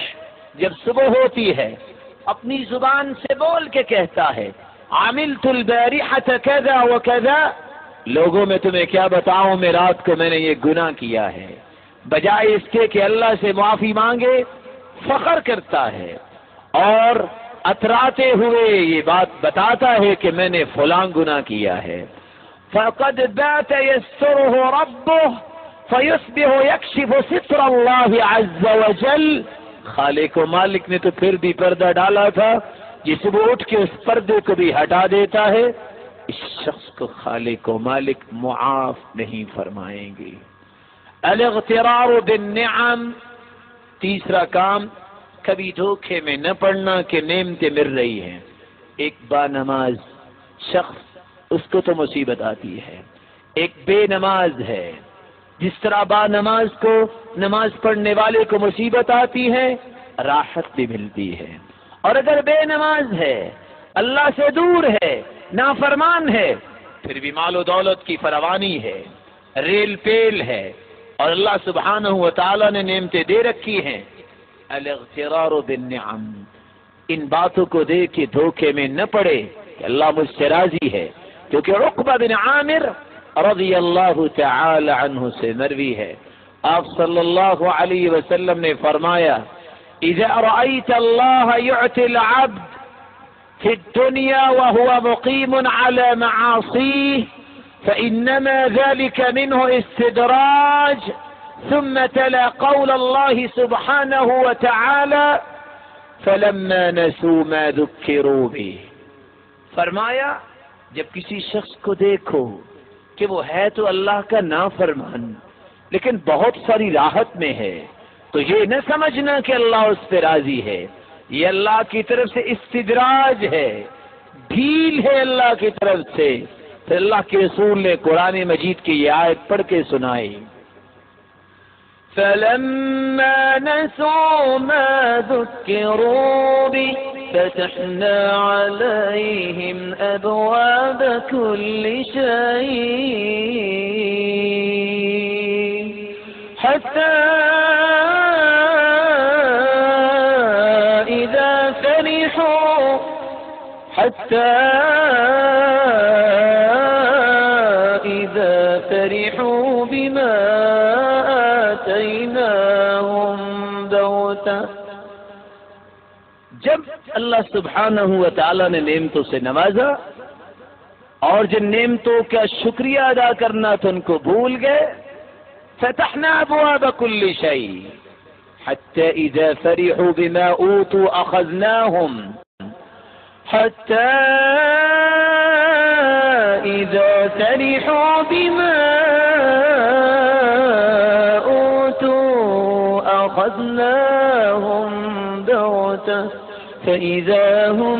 جب صبح ہوتی ہے اپنی زبان سے بول کے کہتا ہے عملت البارحة كذا وكذا، لوگوں میں تمہیں کیا بتاؤں میں رات کو میں نے یہ گناہ کیا ہے، بجائے اس کے کہ اللہ سے معافی مانگے فخر کرتا ہے اور اتراتے ہوئے یہ بات بتاتا ہے کہ میں نے فلاں گناہ کیا ہے۔ فقد بات يستره ربه فيصبح يكشف ستر الله عز وجل، خالق و مالک نے تو پھر بھی پردہ ڈالا تھا، جس وہ اٹھ کے اس پردے کو بھی ہٹا دیتا ہے، اس شخص کو خالق و مالک معاف نہیں فرمائیں گے۔ الاغترار بالنعم، تیسرا کام، کبھی دھوکے میں نہ پڑنا کہ نعمتیں مل رہی ہیں۔ ایک با نماز شخص، اس کو تو مصیبت آتی ہے، ایک بے نماز ہے، جس طرح با نماز کو، نماز پڑھنے والے کو مصیبت آتی ہے راحت بھی ملتی ہے، اور اگر بے نماز ہے، اللہ سے دور ہے، نافرمان ہے، پھر بھی مال و دولت کی فراوانی ہے، ریل پیل ہے، اور اللہ سبحانہ و تعالیٰ نے نعمتیں دے رکھی ہیں۔ الاغترار بالنعم، ان باتوں کو دیکھ کے دھوکے میں نہ پڑے کہ اللہ مجھ سے راضی ہے، کیونکہ عقبہ بن عامر رضی اللہ تعالی عنہ سے مروی ہے، آپ صلی اللہ علیہ وسلم نے فرمایا اذا رأيت الله يعطي العبد في الدنيا وهو مقيم على معاصيه فإنما ذلك منه استدراج، ثم تلا قول الله سبحانه وتعالى فلما نسوا ما ذكروا به، فرمایا جب کسی شخص کو دیکھو کہ وہ ہے تو اللہ کا نافرمان لیکن بہت ساری راحت میں ہے، تو یہ نہ سمجھنا کہ اللہ اس پہ راضی ہے، یہ اللہ کی طرف سے استدراج ہے، ڈھیل ہے اللہ کی طرف سے۔ پھر اللہ کے رسول نے قرآن مجید کی یہ آیت پڑھ کے سنائی فَلَمَّا نَسُوا مَا ذُكِّرُوا بِهِ فَتَحْنَا عَلَيْهِمْ أَبْوَابَ كُلِّ شَيْءٍ حَتَّى إِذَا فرحوا بما آتيناهم بغتة، جب اللہ سبحانہ و تعالی نے نعمتوں سے نوازا اور جن نعمتوں کا شکریہ ادا کرنا تھا ان کو بھول گئے، فتحنا ابواب كل شيء حتى اذا فرحوا بما اوتوا اخذناهم حتى اذا فرحوا بما اوتوا اخذناهم بغتة فإذا هم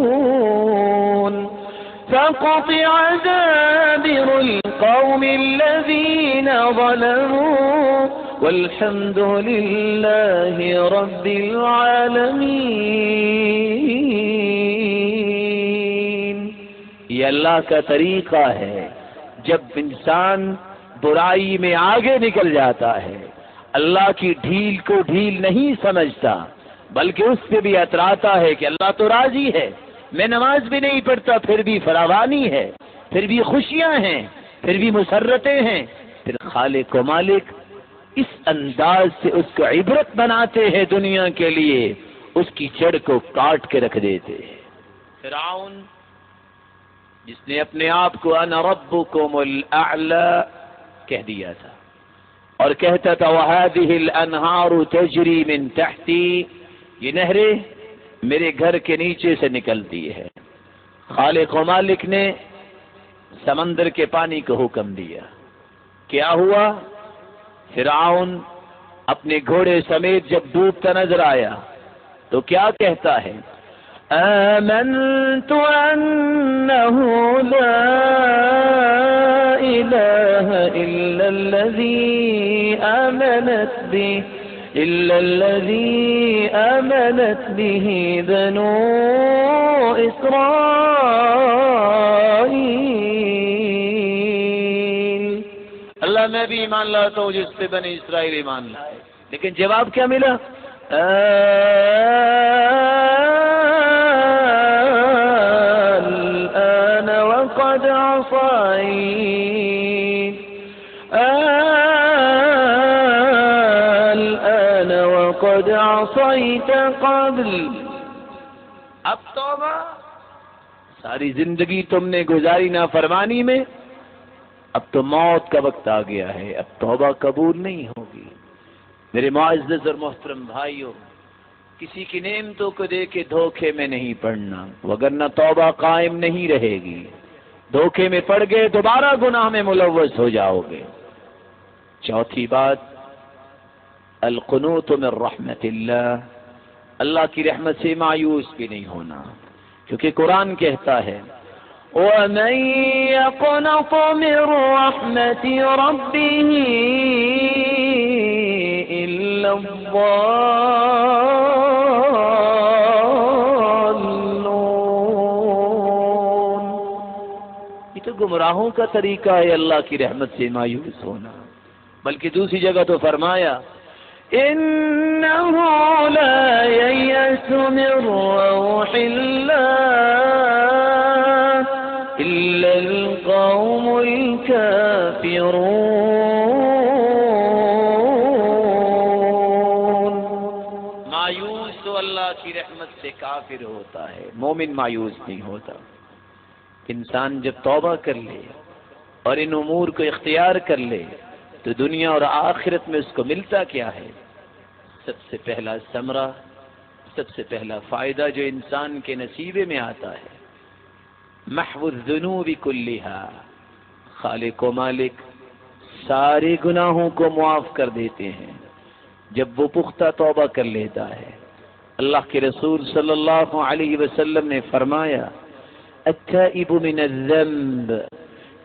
مبلسون فقطع دابر القوم الذين ظلموا والحمد لله رب العالمين۔ یہ اللہ کا طریقہ ہے، جب انسان برائی میں آگے نکل جاتا ہے، اللہ کی ڈھیل کو ڈھیل نہیں سمجھتا بلکہ اس سے بھی اتراتا ہے کہ اللہ تو راضی ہے، میں نماز بھی نہیں پڑھتا پھر بھی فراوانی ہے، پھر بھی خوشیاں ہیں، پھر بھی مسرتیں ہیں. پھر خالق و مالک اس انداز سے اس کو عبرت بناتے ہیں دنیا کے لیے، اس کی جڑ کو کاٹ کے رکھ دیتے ہیں. فرعون جس نے اپنے آپ کو انا ربکم الاعلی کہہ دیا تھا اور کہتا تھا وَهَذِهِ الْأَنْهَارُ تَجْرِي مِنْ تَحْتِي، یہ نہریں میرے گھر کے نیچے سے نکلتی ہے. خالق و مالک نے سمندر کے پانی کو حکم دیا. کیا ہوا؟ فرعون اپنے گھوڑے سمیت جب ڈوبتا نظر آیا تو کیا کہتا ہے؟ آمنت انه لا الہ الا الذی آمنت به بنو اسرائیل. اللہ میں بھی ایمان لاتا ہوں جس پہ بنی اسرائیل ایمان لائے. لیکن جواب کیا ملا؟ الآن وقد عصيت الآن وقد عصيت قبل. اب توبہ، ساری زندگی تم نے گزاری نافرمانی میں، اب تو موت کا وقت آ گیا ہے، اب توبہ قبول نہیں ہوگی. میرے معزز اور محترم بھائیوں، کسی کی نعمتوں کو دے کے دھوکے میں نہیں پڑنا، وگرنہ توبہ قائم نہیں رہے گی. دھوکے میں پڑ گئے دوبارہ گناہ میں ملوث ہو جاؤ گے. چوتھی بات، القنوط من رحمت اللہ، اللہ کی رحمت سے مایوس بھی نہیں ہونا، کیونکہ قرآن کہتا ہے وَمَن يَقْنَطُ مِن رَّحْمَةِ رَبِّهِ إِلَّا الضَّالُّونَ. یہ تو گمراہوں کا طریقہ ہے اللہ کی رحمت سے مایوس ہونا. بلکہ دوسری جگہ تو فرمایا إِنَّهُ لَا يَيْأَسُ مِن رَّوْحِ اللَّهِ إِلَّا الْقَوْمُ الْكَافِرُونَ. مایوس تو اللہ کی رحمت سے کافر ہوتا ہے، مومن مایوس نہیں ہوتا. انسان جب توبہ کر لے اور ان امور کو اختیار کر لے تو دنیا اور آخرت میں اس کو ملتا کیا ہے؟ سب سے پہلا ثمرہ، سب سے پہلا فائدہ جو انسان کے نصیبے میں آتا ہے، محو الذنوب کلھا، خالق و مالک سارے گناہوں کو معاف کر دیتے ہیں جب وہ پختہ توبہ کر لیتا ہے. اللہ کے رسول صلی اللہ علیہ وسلم نے فرمایا التائب من الذنب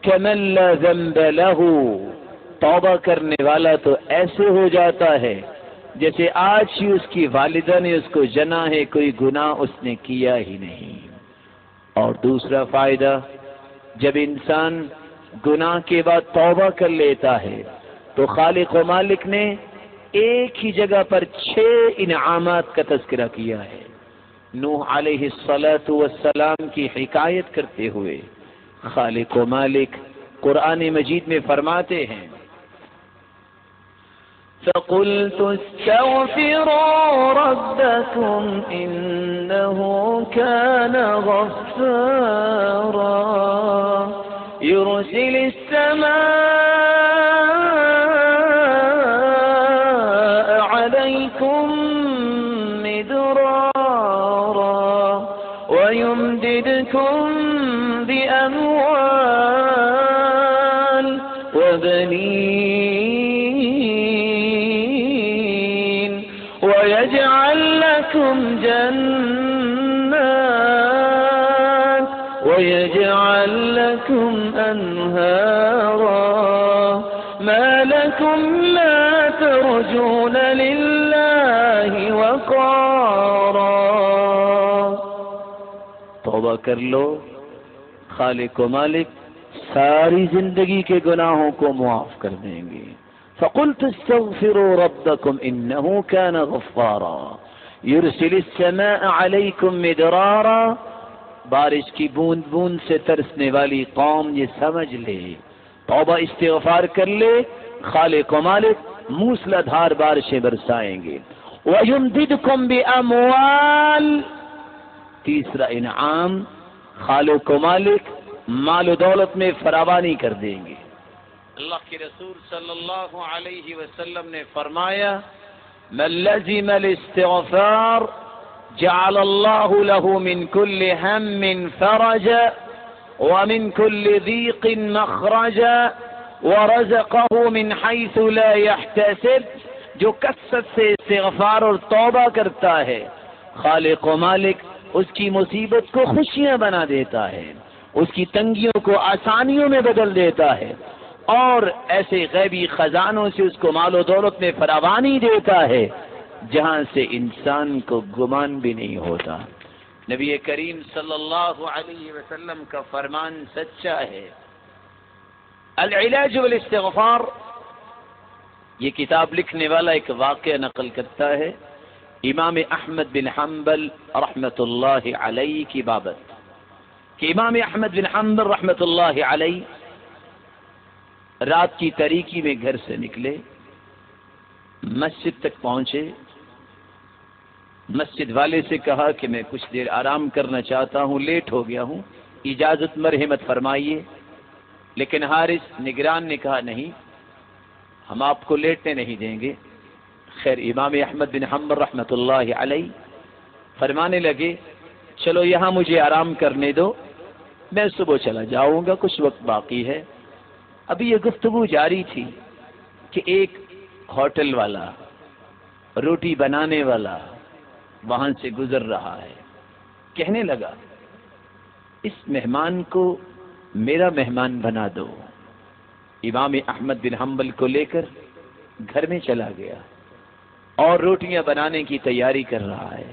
كمن لا ذنب له. توبہ کرنے والا تو ایسے ہو جاتا ہے جیسے آج ہی اس کی والدہ نے اس کو جنا ہے، کوئی گناہ اس نے کیا ہی نہیں. اور دوسرا فائدہ، جب انسان گناہ کے بعد توبہ کر لیتا ہے تو خالق و مالک نے ایک ہی جگہ پر 6 انعامات کا تذکرہ کیا ہے. نوح علیہ السلام کی حکایت کرتے ہوئے خالق و مالک قرآن مجید میں فرماتے ہیں فَقُلْتُ اسْتَغْفِرُوا رَبَّكُمْ إِنَّهُ كَانَ غَفَّارًا يُرْسِلِ السَّمَاءَ عَلَيْكُمْ مِدْرَارًا وَيُمْدِدْكُمْ بِأَمْوَالٍ وَبَنِينَ وَيَجْعَلْ لَكُمْ جَنَّاتٍ وَيَجْعَلْ لَكُمْ أَنْهَارًا مَا لَكُمْ لَا تَرْجُونَ لِلَّهِ وَقَارًا. توبہ کر لو، خالق و مالک ساری زندگی کے گناہوں کو معاف کر دیں گے. فَقُلْتُ اسْتَغْفِرُوا رَبَّكُمْ إِنَّهُ كَانَ غَفَّارًا يُرْسِلِ السَّمَاءَ عَلَيْكُمْ مِدْرَارًا بارش کی بوند بوند سے ترسنے والی قوم یہ سمجھ لے، توبہ استغفار کر لے، خالق و مالک موسلا دھار بارشیں برسائیں گے۔ وَيُمْدِدْكُمْ بِأَمْوَالٍ، تیسرا انعام خالق و مالک مال و دولت میں فراوانی کر دیں گے۔ اللہ کے رسول صلی اللہ علیہ وسلم نے فرمایا من لزم الاستغفار جعل اللہ له من كل هم فرجا ومن كل ضيق مخرجا ورزقه من حيث لا يحتسب، جو کثرت سے استغفار اور توبہ کرتا ہے خالق و مالک اس کی مصیبت کو خوشیاں بنا دیتا ہے، اس کی تنگیوں کو آسانیوں میں بدل دیتا ہے، اور ایسے غیبی خزانوں سے اس کو مال و دولت میں فراوانی دیتا ہے جہاں سے انسان کو گمان بھی نہیں ہوتا۔ نبی کریم صلی اللہ علیہ وسلم کا فرمان سچا ہے۔ العلاج والاستغفار، یہ کتاب لکھنے والا ایک واقعہ نقل کرتا ہے امام احمد بن حنبل رحمۃ اللہ علیہ کی بابت، کہ امام احمد بن حنبل رحمۃ اللہ علیہ رات کی تاریکی میں گھر سے نکلے، مسجد تک پہنچے، مسجد والے سے کہا کہ میں کچھ دیر آرام کرنا چاہتا ہوں، لیٹ ہو گیا ہوں، اجازت مرحمت فرمائیے۔ لیکن حارث نگران نے کہا نہیں، ہم آپ کو لیٹنے نہیں دیں گے۔ خیر امام احمد بن حنبل رحمۃ اللہ علیہ فرمانے لگے چلو یہاں مجھے آرام کرنے دو، میں صبح چلا جاؤں گا، کچھ وقت باقی ہے۔ ابھی یہ گفتگو جاری تھی کہ ایک ہوٹل والا، روٹی بنانے والا وہاں سے گزر رہا ہے، کہنے لگا اس مہمان کو میرا مہمان بنا دو۔ امام احمد بن حنبل کو لے کر گھر میں چلا گیا اور روٹیاں بنانے کی تیاری کر رہا ہے،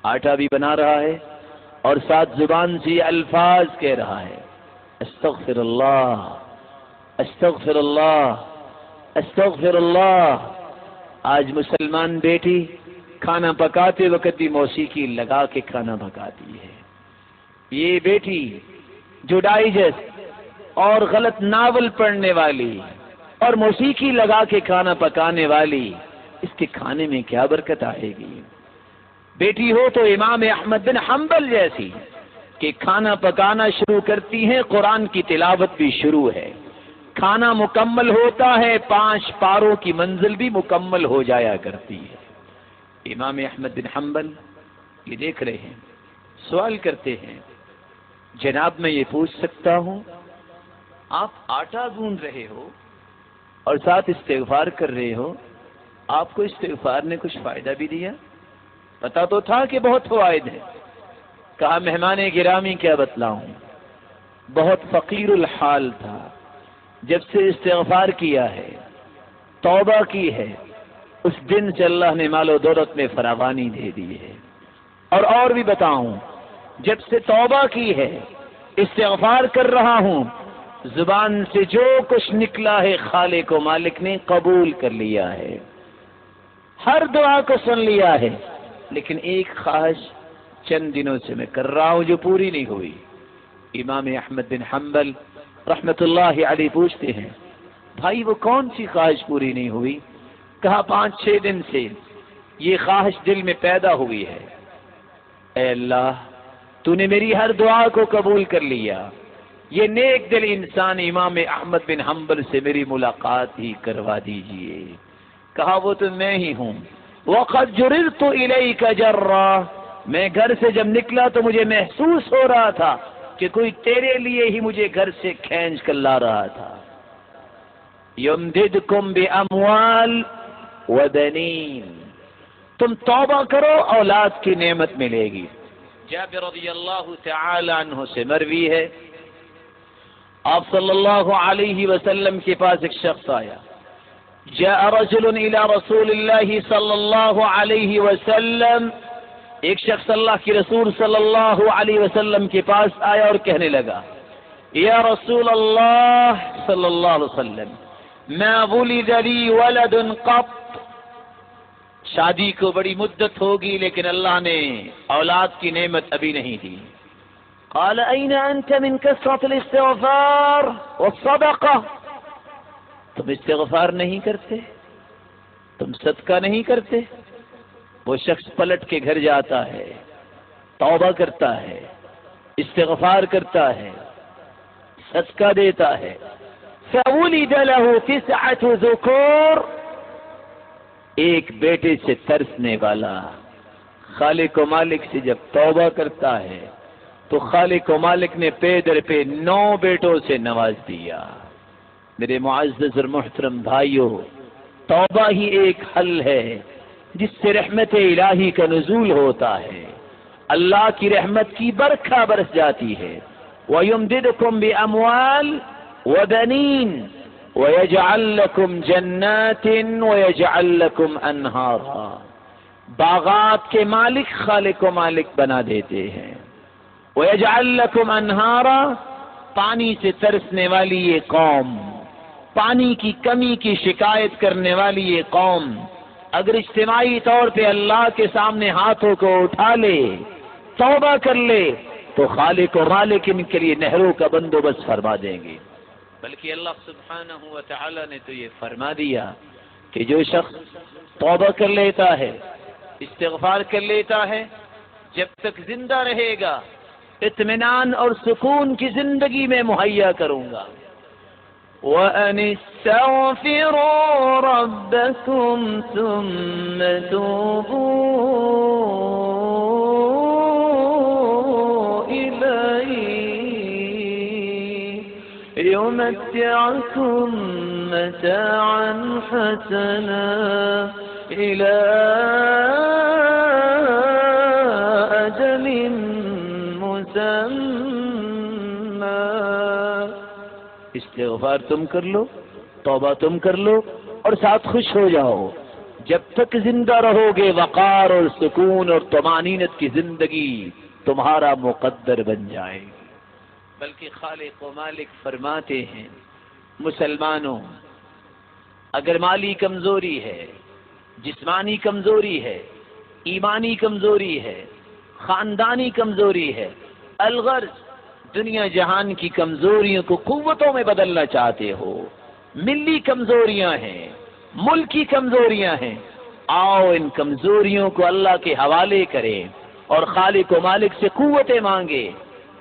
آٹا بھی بنا رہا ہے اور ساتھ زبان سے الفاظ کہہ رہا ہے استغفر اللہ استغفر اللہ استغفر اللہ۔ آج مسلمان بیٹی کھانا پکاتے وقت بھی موسیقی لگا کے کھانا پکاتی ہے۔ یہ بیٹی جو ڈائجسٹ اور غلط ناول پڑھنے والی اور موسیقی لگا کے کھانا پکانے والی، اس کے کھانے میں کیا برکت آئے گی؟ بیٹی ہو تو امام احمد بن حنبل جیسی کہ کھانا پکانا شروع کرتی ہیں، قرآن کی تلاوت بھی شروع ہے، کھانا مکمل ہوتا ہے، 5 پاروں کی منزل بھی مکمل ہو جایا کرتی ہے۔ امام احمد بن حنبل یہ دیکھ رہے ہیں، سوال کرتے ہیں جناب میں یہ پوچھ سکتا ہوں آپ آٹا گوندھ رہے ہو اور ساتھ استغفار کر رہے ہو، آپ کو استغفار نے کچھ فائدہ بھی دیا؟ پتا تو تھا کہ بہت فوائد ہیں۔ کہا مہمان گرامی کیا بتلاؤں، بہت فقیر الحال تھا، جب سے استغفار کیا ہے، توبہ کی ہے، اس دن سے اللہ نے مال و دولت میں فراوانی دے دی ہے۔ اور بھی بتاؤں، جب سے توبہ کی ہے، استغفار کر رہا ہوں، زبان سے جو کچھ نکلا ہے خالق و مالک نے قبول کر لیا ہے، ہر دعا کو سن لیا ہے، لیکن ایک خواہش چند دنوں سے میں کر رہا ہوں جو پوری نہیں ہوئی۔ امام احمد بن حنبل رحمت اللہ علیہ پوچھتے ہیں بھائی وہ کون سی خواہش پوری نہیں ہوئی؟ کہا 5-6 دن سے یہ خواہش دل میں پیدا ہوئی ہے، اے اللہ تو نے میری ہر دعا کو قبول کر لیا، یہ نیک دل انسان امام احمد بن حنبل سے میری ملاقات ہی کروا دیجئے۔ کہا وہ تو میں ہی ہوں۔ وَقَدْ جُرِرْتُ إِلَيْكَ جَرًّا، میں گھر سے جب نکلا تو مجھے محسوس ہو رہا تھا کہ کوئی تیرے لیے ہی مجھے گھر سے کھینچ کر لا رہا تھا۔ يُمْدِدْكُمْ بِأَمْوَالٍ وَبَنِينَ، تم توبہ کرو اولاد کی نعمت ملے گی۔ جابر رضی اللہ تعالی عنہ سے مروی ہے آپ صلی اللہ علیہ وسلم کے پاس ایک شخص آیا، جاء رجل الى رسول اللہ صلی اللہ علیہ وسلم، ایک شخص اللہ کے رسول صلی اللہ علیہ وسلم کے پاس آیا اور کہنے لگا یا رسول اللہ صلی اللہ علیہ وسلم ما ولد لی ولد قط، شادی کو بڑی مدت ہوگی لیکن اللہ نے اولاد کی نعمت ابھی نہیں دی۔ قال أين أنت من كثرة الاستغفار والصدقة؟ تم استغفار نہیں کرتے، تم صدقہ نہیں کرتے؟ وہ شخص پلٹ کے گھر جاتا ہے، توبہ کرتا ہے، استغفار کرتا ہے، صدقہ دیتا ہے. فولد له 9 ذکور، ایک بیٹے سے ترسنے والا خالق و مالک سے جب توبہ کرتا ہے تو خالق و مالک نے پے در پہ 9 بیٹوں سے نواز دیا. میرے معزز اور محترم بھائیوں، توبہ ہی ایک حل ہے جس سے رحمت الہی کا نزول ہوتا ہے، اللہ کی رحمت کی برکھا برس جاتی ہے. وَيُمْدِدْكُمْ بِأَمْوَالٍ وَبَنِينَ وَيَجْعَلْ لَكُمْ جَنَّاتٍ وَيَجْعَلْ لَكُمْ أَنْهَارًا. باغات کے مالک خالق و مالک بنا دیتے ہیں. وَيَجْعَلْ لَكُمْ أَنْهَارًا، پانی سے ترسنے والی یہ قوم، پانی کی کمی کی شکایت کرنے والی یہ قوم اگر اجتماعی طور پہ اللہ کے سامنے ہاتھوں کو اٹھا لے، توبہ کر لے، تو خالق و مالک ان کے لیے نہروں کا بندوبست فرما دیں گے. بلکہ اللہ سبحانہ و تعالی نے تو یہ فرما دیا کہ جو شخص توبہ کر لیتا ہے، استغفار کر لیتا ہے، جب تک زندہ رہے گا اطمینان اور سکون کی زندگی میں مہیا کروں گا. وَأَنِ اسْتَغْفِرُوا رَبَّكُمْ ثُمَّ تُوبُوا إِلَيْهِ يُمَتِّعْكُمْ مَتَاعًا حَسَنًا إِلَى أَجَلٍ مُّسَمًّى. استغفار تم کر لو، توبہ تم کر لو اور ساتھ خوش ہو جاؤ. جب تک زندہ رہو گے وقار اور سکون اور طمانینت کی زندگی تمہارا مقدر بن جائے گی. بلکہ خالق و مالک فرماتے ہیں، مسلمانوں اگر مالی کمزوری ہے، جسمانی کمزوری ہے، ایمانی کمزوری ہے، خاندانی کمزوری ہے، الغرض دنیا جہان کی کمزوریوں کو قوتوں میں بدلنا چاہتے ہو، ملی کمزوریاں ہیں، ملکی کمزوریاں ہیں، آؤ ان کمزوریوں کو اللہ کے حوالے کریں اور خالق و مالک سے قوتیں مانگے.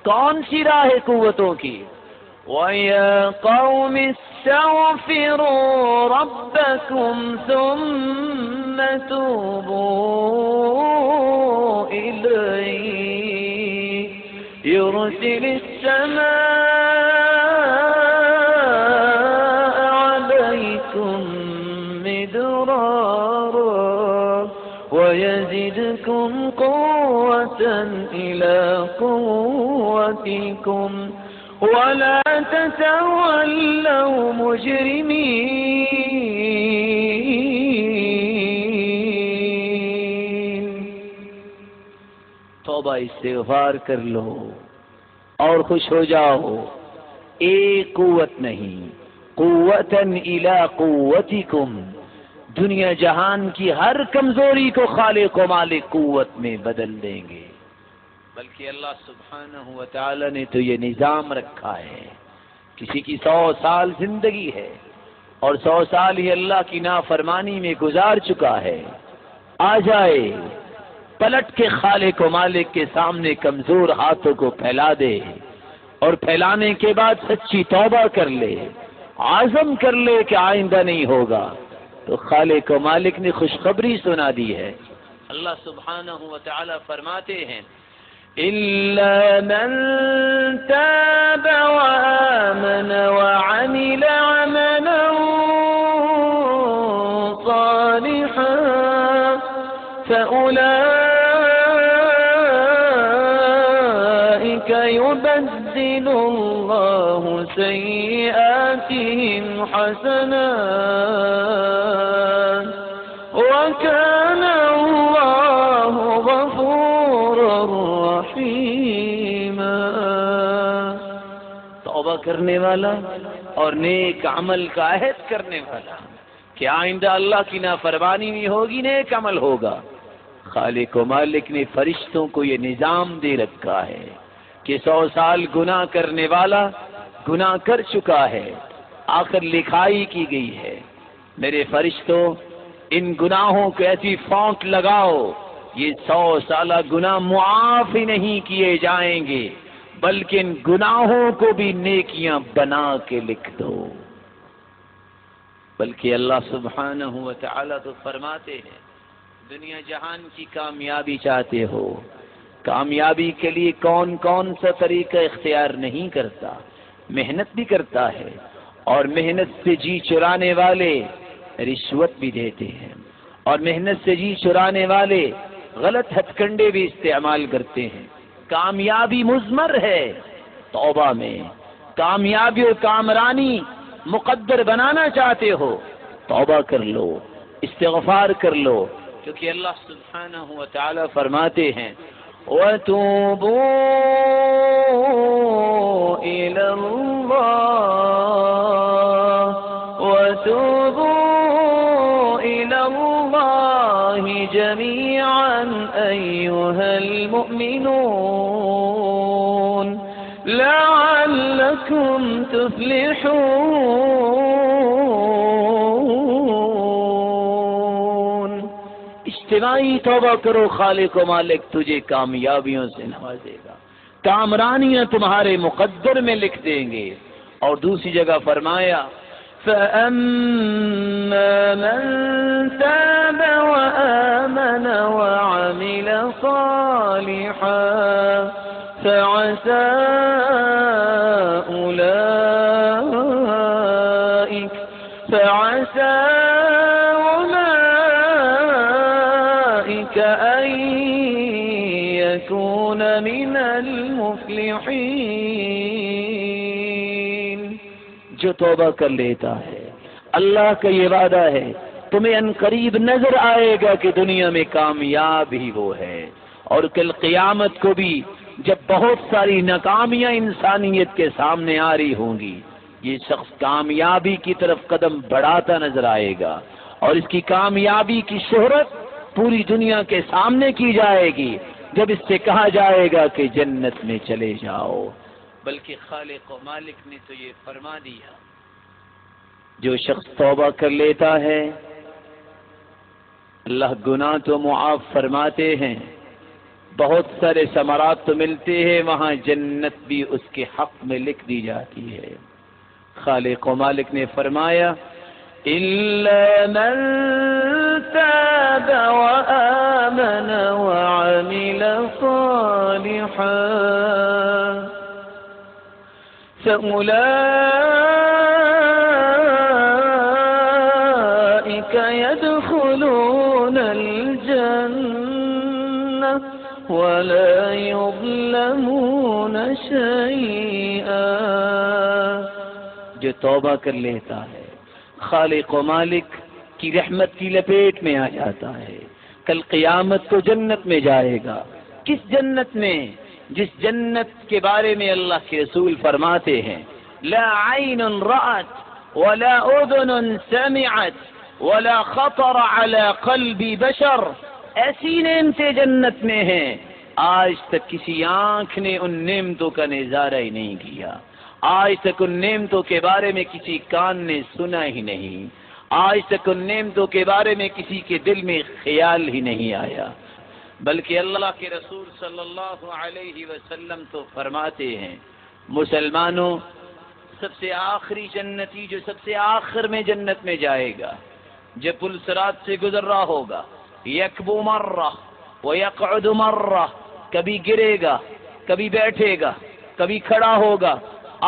کون سی راہ ہے قوتوں کی؟ وَيَا قَوْمِ اسْتَغْفِرُوا رَبَّكُمْ ثُمَّ تُوبُوا إِلَيْهِ يُرْسِلِ السَّمَاءَ عَلَيْكُمْ مِدْرَارًا وَيَزِدْكُمْ قُوَّةً إِلَى قُوَّتِكُمْ وَلَا تَتَوَلَّوْا مُجْرِمِينَ. توبہ استغفار کر لو اور خوش ہو جاؤ. ایک قوت نہیں، قوتاً الی قوتکم، دنیا جہان کی ہر کمزوری کو خالق و مالک قوت میں بدل دیں گے. بلکہ اللہ سبحانہ و تعالی نے تو یہ نظام رکھا ہے، کسی کی 100 سال زندگی ہے اور 100 سال ہی اللہ کی نافرمانی میں گزار چکا ہے، آ جائے پلٹ کے خالق و مالک کے سامنے کمزور ہاتھوں کو پھیلا دے اور پھیلانے کے بعد سچی توبہ کر لے، عزم کر لے کہ آئندہ نہیں ہوگا، تو خالق و مالک نے خوشخبری سنا دی ہے. اللہ سبحانہ و تعالی فرماتے ہیں إِلَّا مَن تَابَ وَآمَنَ وَعَمِلَ عَمَلًا صَالِحًا فَأُولَٰئِكَ يُبَدِّلُ اللَّهُ سَيِّئَاتِهِمْ حَسَنَاتٍ وَكَانَ اللَّهُ غَفُورًا رَحِيمًا. توبہ کرنے والا اور نیک عمل کا عہد کرنے والا کہ آئندہ اللہ کی نافرمانی نہیں ہوگی، نیک عمل ہوگا. خالق و مالک نے فرشتوں کو یہ نظام دے رکھا ہے، کہ 100 سال گناہ کرنے والا گناہ کر چکا ہے، آخر لکھائی کی گئی ہے۔ میرے فرشتوں، ان گناہوں کو ایسی فونک لگاؤ، یہ 100 سالہ گناہ معاف ہی نہیں کیے جائیں گے، بلکہ ان گناہوں کو بھی نیکیاں بنا کے لکھ دو۔ بلکہ اللہ سبحانہ و تعالی تو فرماتے ہیں، دنیا جہان کی کامیابی چاہتے ہو، کامیابی کے لیے کون کون سا طریقہ اختیار نہیں کرتا، محنت بھی کرتا ہے، اور محنت سے جی چرانے والے رشوت بھی دیتے ہیں، اور محنت سے جی چرانے والے غلط ہتھ کنڈے بھی استعمال کرتے ہیں۔ کامیابی مضمر ہے توبہ میں، کامیابی اور کامرانی مقدر بنانا چاہتے ہو، توبہ کر لو، استغفار کر لو، کیونکہ اللہ سبحانہ و تعالی فرماتے ہیں وَتُوبُوا إِلَى اللَّهِ وَتُوبُوا إِلَى اللَّهِ جَمِيعًا أَيُّهَا الْمُؤْمِنُونَ لَعَلَّكُمْ تُفْلِحُونَ۔ اجتماعی توبہ کرو، خالق و مالک تجھے کامیابیوں سے نوازے گا، کامرانیاں تمہارے مقدر میں لکھ دیں گے۔ اور دوسری جگہ فرمایا فَأَمَّا مَن تَابَ وَآمَنَ وَعَمِلَ صَالِحًا فَعَسَىٰ أُولَٰئِكَ أَن يَكُونَ مِنَ الْمُفْلِحِينَ۔ جو توبہ کر لیتا ہے، اللہ کا یہ وعدہ ہے تمہیں ان قریب نظر آئے گا کہ دنیا میں کامیاب ہی وہ ہے، اور کل قیامت کو بھی جب بہت ساری ناکامیاں انسانیت کے سامنے آ رہی ہوں گی، یہ شخص کامیابی کی طرف قدم بڑھاتا نظر آئے گا، اور اس کی کامیابی کی شہرت پوری دنیا کے سامنے کی جائے گی جب اس سے کہا جائے گا کہ جنت میں چلے جاؤ۔ بلکہ خالق و مالک نے تو یہ فرما دیا، جو شخص توبہ کر لیتا ہے اللہ گناہ تو معاف فرماتے ہیں، بہت سارے ثمرات تو ملتے ہیں، وہاں جنت بھی اس کے حق میں لکھ دی جاتی ہے۔ خالق و مالک نے فرمایا إِلَّا مَن تَابَ وَآمَنَ وَعَمِلَ صَالِحًا فَأُولَٰئِكَ يَدْخُلُونَ الْجَنَّةَ وَلَا يُظْلَمُونَ شَيْئًا۔ جو توبہ کر لیتا ہے، خالق و مالک کی رحمت کی لپیٹ میں آ جاتا ہے، کل قیامت کو جنت میں جائے گا۔ کس جنت میں؟ جس جنت کے بارے میں اللہ کے رسول فرماتے ہیں لا عین رأت ولا اذن سمعت ولا خطر على قلب بشر، ایسی نعمتیں جنت میں ہیں آج تک کسی آنکھ نے ان نعمتوں کا نظارہ ہی نہیں کیا، آج تک ان نعمتوں کے بارے میں کسی کان نے سنا ہی نہیں، آج تک ان نعمتوں کے بارے میں کسی کے دل میں خیال ہی نہیں آیا۔ بلکہ اللہ کے رسول صلی اللہ علیہ وسلم تو فرماتے ہیں مسلمانوں، سب سے آخری جنتی جو سب سے آخر میں جنت میں جائے گا، جب پل صراط سے گزر رہا ہوگا، یکبو مرہ ویقعد مرہ، کبھی گرے گا، کبھی بیٹھے گا، کبھی کھڑا ہوگا،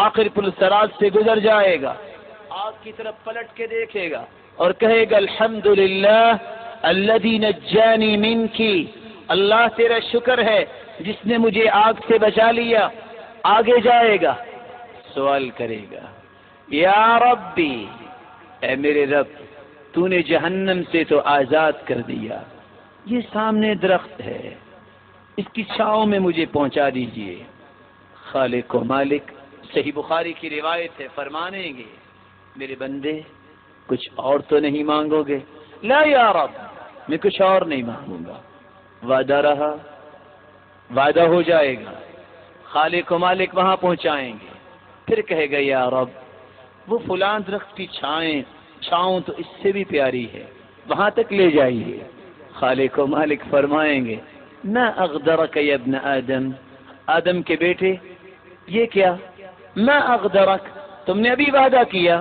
آخر پل صراط سے گزر جائے گا، آگ کی طرف پلٹ کے دیکھے گا اور کہے گا الحمدللہ الذی نجانی منکی، اللہ تیرا شکر ہے جس نے مجھے آگ سے بچا لیا۔ آگے جائے گا، سوال کرے گا یا ربی، اے میرے رب تو نے جہنم سے تو آزاد کر دیا، یہ سامنے درخت ہے، اس کی چھاؤں میں مجھے پہنچا دیجئے۔ خالق و مالک، صحیح بخاری کی روایت ہے، فرمانے گے میرے بندے کچھ اور تو نہیں مانگو گے؟ لا یا رب، میں کچھ اور نہیں مانگوں گا۔ وعدہ رہا، وعدہ ہو جائے گا۔ خالق و مالک وہاں پہنچائیں گے. پھر کہے گا یا رب وہ فلاں درخت کی چھاؤں تو اس سے بھی پیاری ہے، وہاں تک لے جائیے. خالق و مالک فرمائیں گے ما اغدرک یا ابن آدم، آدم کے بیٹے یہ کیا؟ ما اغدرک، تم نے ابھی وعدہ کیا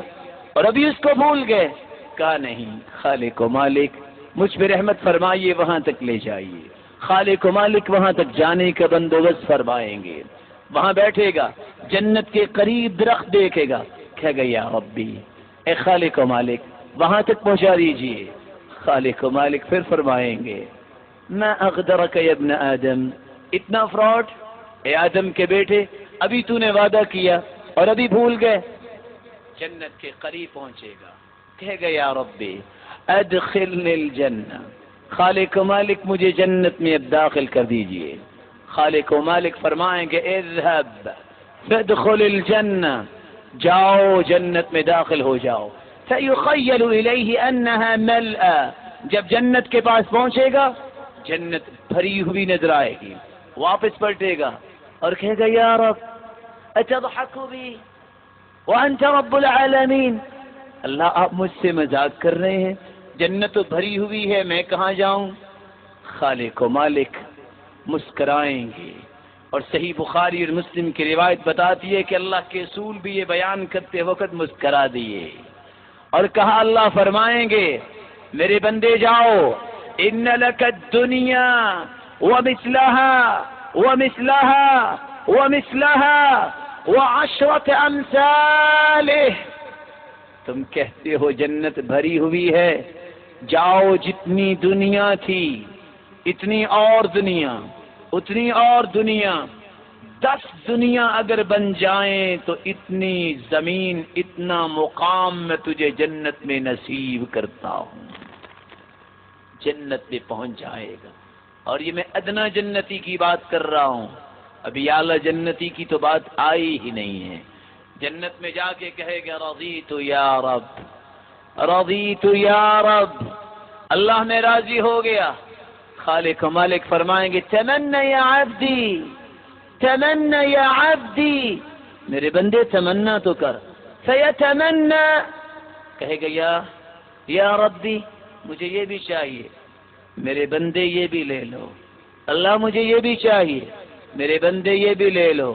اور ابھی اس کو بھول گئے. کہا نہیں، خالق و مالک مجھ پہ رحمت فرمائیے، وہاں تک لے جائیے. خالق و مالک وہاں تک جانے کا بندوبست فرمائیں گے. وہاں بیٹھے گا، جنت کے قریب درخت دیکھے گا، کہے گا یا ربی اے خالق و مالک وہاں تک پہنچا دیجیے. خالق و مالک پھر فرمائیں گے ما اغدرک یا ابن آدم، اتنا فراڈ اے آدم کے بیٹے، ابھی تو نے وعدہ کیا اور ابھی بھول گئے. جنت کے قریب پہنچے گا، کہے گا یا ربی ادخلنی الجنہ، خالق و مالک مجھے جنت میں اب داخل کر دیجئے. خالق و مالک فرمائیں گے اذهب فادخل الجنہ، جاؤ جنت میں داخل ہو جاؤ. فیخیل الیہ انہا ملأ، جب جنت کے پاس پہنچے گا جنت بھری ہوئی نظر آئے گی. واپس پلٹے گا اور کہے گا یا رب اتضحک بی وانت رب العالمین، اللہ آپ مجھ سے مذاق کر رہے ہیں، جنت تو بھری ہوئی ہے، میں کہاں جاؤں؟ خالق و مالک مسکرائیں گے. اور صحیح بخاری اور مسلم کی روایت بتاتی ہے کہ اللہ کے رسول بھی یہ بیان کرتے وقت مسکرا دیے اور کہا، اللہ فرمائیں گے میرے بندے جاؤ، ان لک الدنیا ومثلها ومثلها ومثلها وعشرة امثاله، تم کہتے ہو جنت بھری ہوئی ہے، جاؤ جتنی دنیا تھی اتنی اور دنیا، اتنی اور دنیا، 10 دنیا اگر بن جائیں تو اتنی زمین، اتنا مقام میں تجھے جنت میں نصیب کرتا ہوں. جنت میں پہنچ جائے گا. اور یہ میں ادنا جنتی کی بات کر رہا ہوں، ابھی اعلی جنتی کی تو بات آئی ہی نہیں ہے. جنت میں جا کے کہے گا رضیت یا رب، رضیت یا رب، اللہ میں راضی ہو گیا. خالق و مالک فرمائیں گے تمنا یا عبدی، تمنا یا عبدی، میرے بندے تمنا تو کر. فیتمنا، کہے گا یا ربی مجھے یہ بھی چاہیے، میرے بندے یہ بھی لے لو. اللہ مجھے یہ بھی چاہیے، میرے بندے یہ بھی لے لو.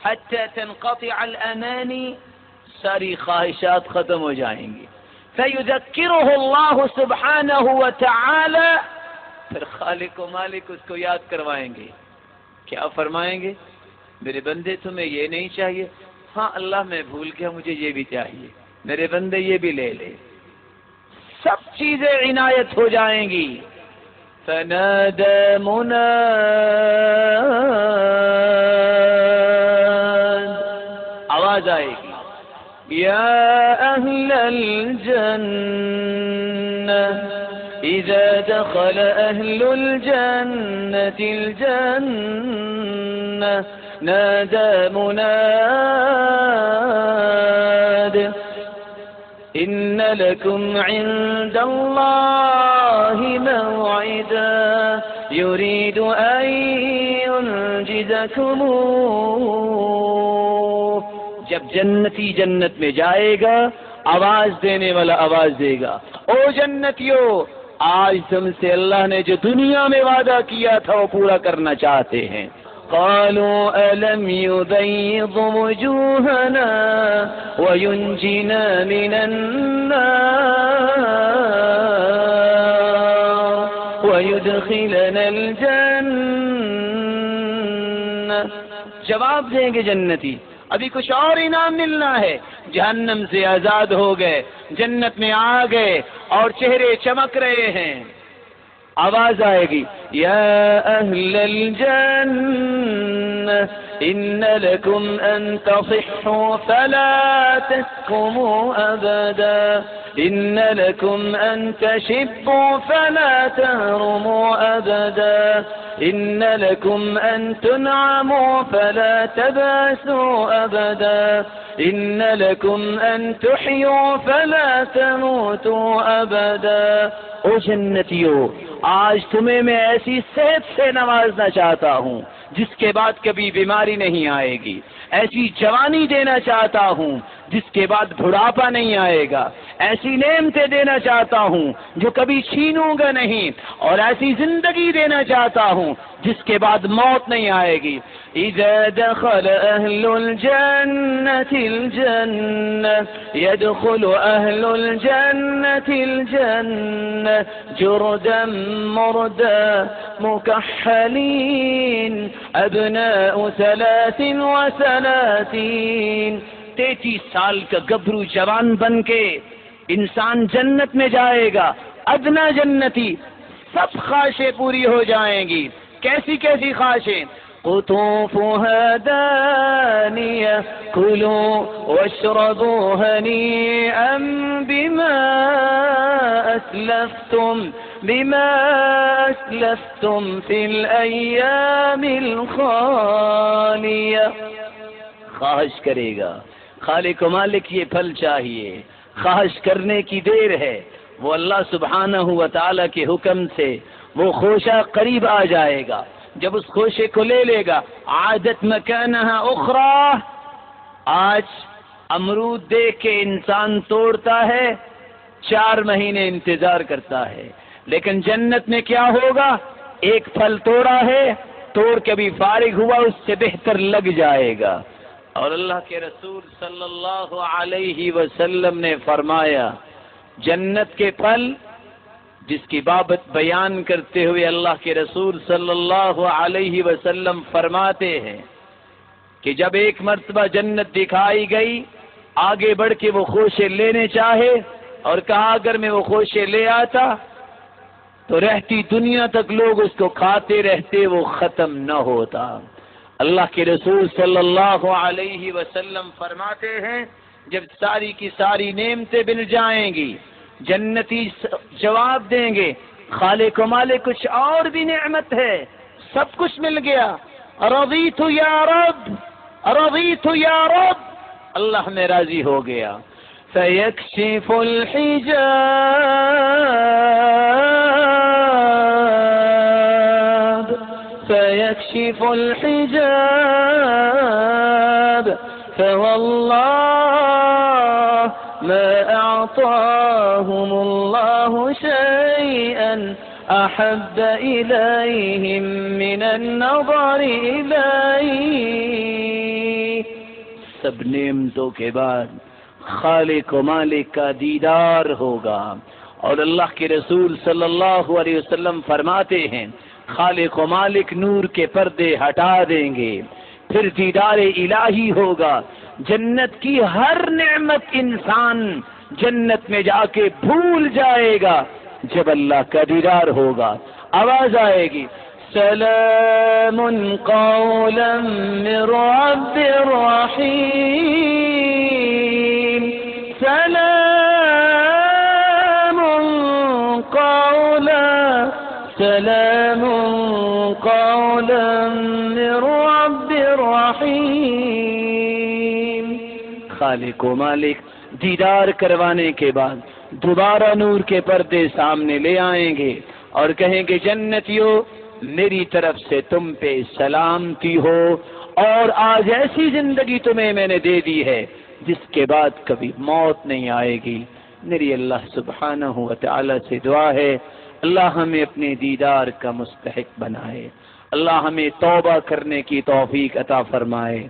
حتی تنقطع الامانی، ساری خواہشات ختم ہو جائیں گی. فیذکرہ اللہ سبحانہ وتعالی، پھر خالق و مالک اس کو یاد کروائیں گے. کیا فرمائیں گے؟ میرے بندے تمہیں یہ نہیں چاہیے؟ ہاں اللہ میں بھول گیا، مجھے یہ بھی چاہیے، میرے بندے یہ بھی لے لے. سب چیزیں عنایت ہو جائیں گی. فنادى مناد، آواز آئے گی یا اہل الجنہ اذا دخل اہل الجنة الجنة نادى مناد إن لكم عند الله موعدا يريد أن ينجزكموه. جب جنتی جنت میں جائے گا آواز دینے والا آواز دے گا، او جنتیو آج تم سے اللہ نے جو دنیا میں وعدہ کیا تھا وہ پورا کرنا چاہتے ہیں. قالوا ألم يبيض وجوهنا وينجنا من النار ويدخلنا الجنة. جواب دیں گے جنتی ابھی کچھ اور انعام ملنا ہے. جہنم سے آزاد ہو گئے، جنت میں آ گئے اور چہرے چمک رہے ہیں. آواز آئے گی یا اہل الجنہ ان لکم ان تصحوا فلا تسقموا ابدا ان لکم ان تشبوا فلا تهرموا ابدا ان لکم ان تنعموا فلا تباسوا ابدا ان لکم ان تحیوا فلا تموتوا ابدا. او جنتیو آج تمہیں میں ایسی صحت سے نوازنا چاہتا ہوں، جس کے بعد کبھی بیماری نہیں آئے گی، ایسی جوانی دینا چاہتا ہوں جس کے بعد بڑھاپا نہیں آئے گا، ایسی نعمتیں دینا چاہتا ہوں جو کبھی چھینوں گا نہیں، اور ایسی زندگی دینا چاہتا ہوں جس کے بعد موت نہیں آئے گی۔ اذا دخل اہل الجنة الجنة يدخل اہل الجنة الجنة جردا مردا مكحلين ابناء 33 33 سال کا گبرو جوان بن کے انسان جنت میں جائے گا، ادنا جنتی، سب خواہشیں پوری ہو جائیں گی۔ کیسی کیسی خواہشیں؟ قطوفها دانية كلوا واشربوا هنيئا بما أسلفتم في الأيام الخالية۔ خواہش کرے گا، خالق و مالک یہ پھل چاہیے، خواہش کرنے کی دیر ہے، وہ اللہ سبحانہ و تعالی کے حکم سے وہ خوشہ قریب آ جائے گا۔ جب اس خوشے کو لے لے گا، عادت مکانہا اخری، آج امرود دیکھ کے انسان توڑتا ہے، 4 مہینے انتظار کرتا ہے، لیکن جنت میں کیا ہوگا؟ ایک پھل توڑا ہے، توڑ کے بھی فارغ ہوا، اس سے بہتر لگ جائے گا۔ اور اللہ کے رسول صلی اللہ علیہ وسلم نے فرمایا، جنت کے پھل جس کی بابت بیان کرتے ہوئے اللہ کے رسول صلی اللہ علیہ وسلم فرماتے ہیں کہ جب ایک مرتبہ جنت دکھائی گئی، آگے بڑھ کے وہ خوشے لینے چاہے اور کہا اگر میں وہ خوشے لے آتا تو رہتی دنیا تک لوگ اس کو کھاتے رہتے، وہ ختم نہ ہوتا۔ اللہ کے رسول صلی اللہ علیہ وسلم فرماتے ہیں جب ساری کی ساری نعمتیں مل جائیں گی، جنتی جواب دیں گے خالق و مالک کچھ اور بھی نعمت ہے، سب کچھ مل گیا، رضیت یا رب، رضیت یا رب، اللہ میں راضی ہو گیا۔ فیکشف الحجاب فيكشف الحجاب فوالله ما أعطاهم الله شيئا أحب إليهم من النظر إليه۔ سب نعمتوں کے بعد خالق و مالک کا دیدار ہوگا، اور اللہ کے رسول صلی اللہ علیہ وسلم فرماتے ہیں خالق و مالک نور کے پردے ہٹا دیں گے، پھر دیدار الہی ہوگا۔ جنت کی ہر نعمت انسان جنت میں جا کے بھول جائے گا، جب اللہ کا دیدار ہوگا آواز آئے گی سلام قولا من رب رحیم، سلام قولا سلام قولا من رب رحیم۔ خالق و مالک دیدار کروانے کے بعد دوبارہ نور کے پردے سامنے لے آئیں گے اور کہیں گے جنتیوں میری طرف سے تم پہ سلامتی ہو، اور آج ایسی زندگی تمہیں میں نے دے دی ہے جس کے بعد کبھی موت نہیں آئے گی۔ میری اللہ سبحانہ و تعالی سے دعا ہے اللہ ہمیں اپنے دیدار کا مستحق بنائے، اللہ ہمیں توبہ کرنے کی توفیق عطا فرمائے۔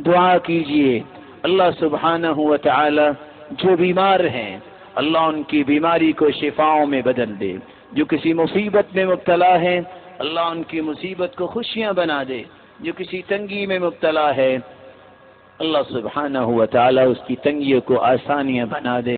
دعا کیجئے اللہ سبحانہ و تعالی جو بیمار ہیں اللہ ان کی بیماری کو شفاؤں میں بدل دے، جو کسی مصیبت میں مبتلا ہیں اللہ ان کی مصیبت کو خوشیاں بنا دے، جو کسی تنگی میں مبتلا ہے اللہ سبحانہ و تعالی اس کی تنگیوں کو آسانیاں بنا دے۔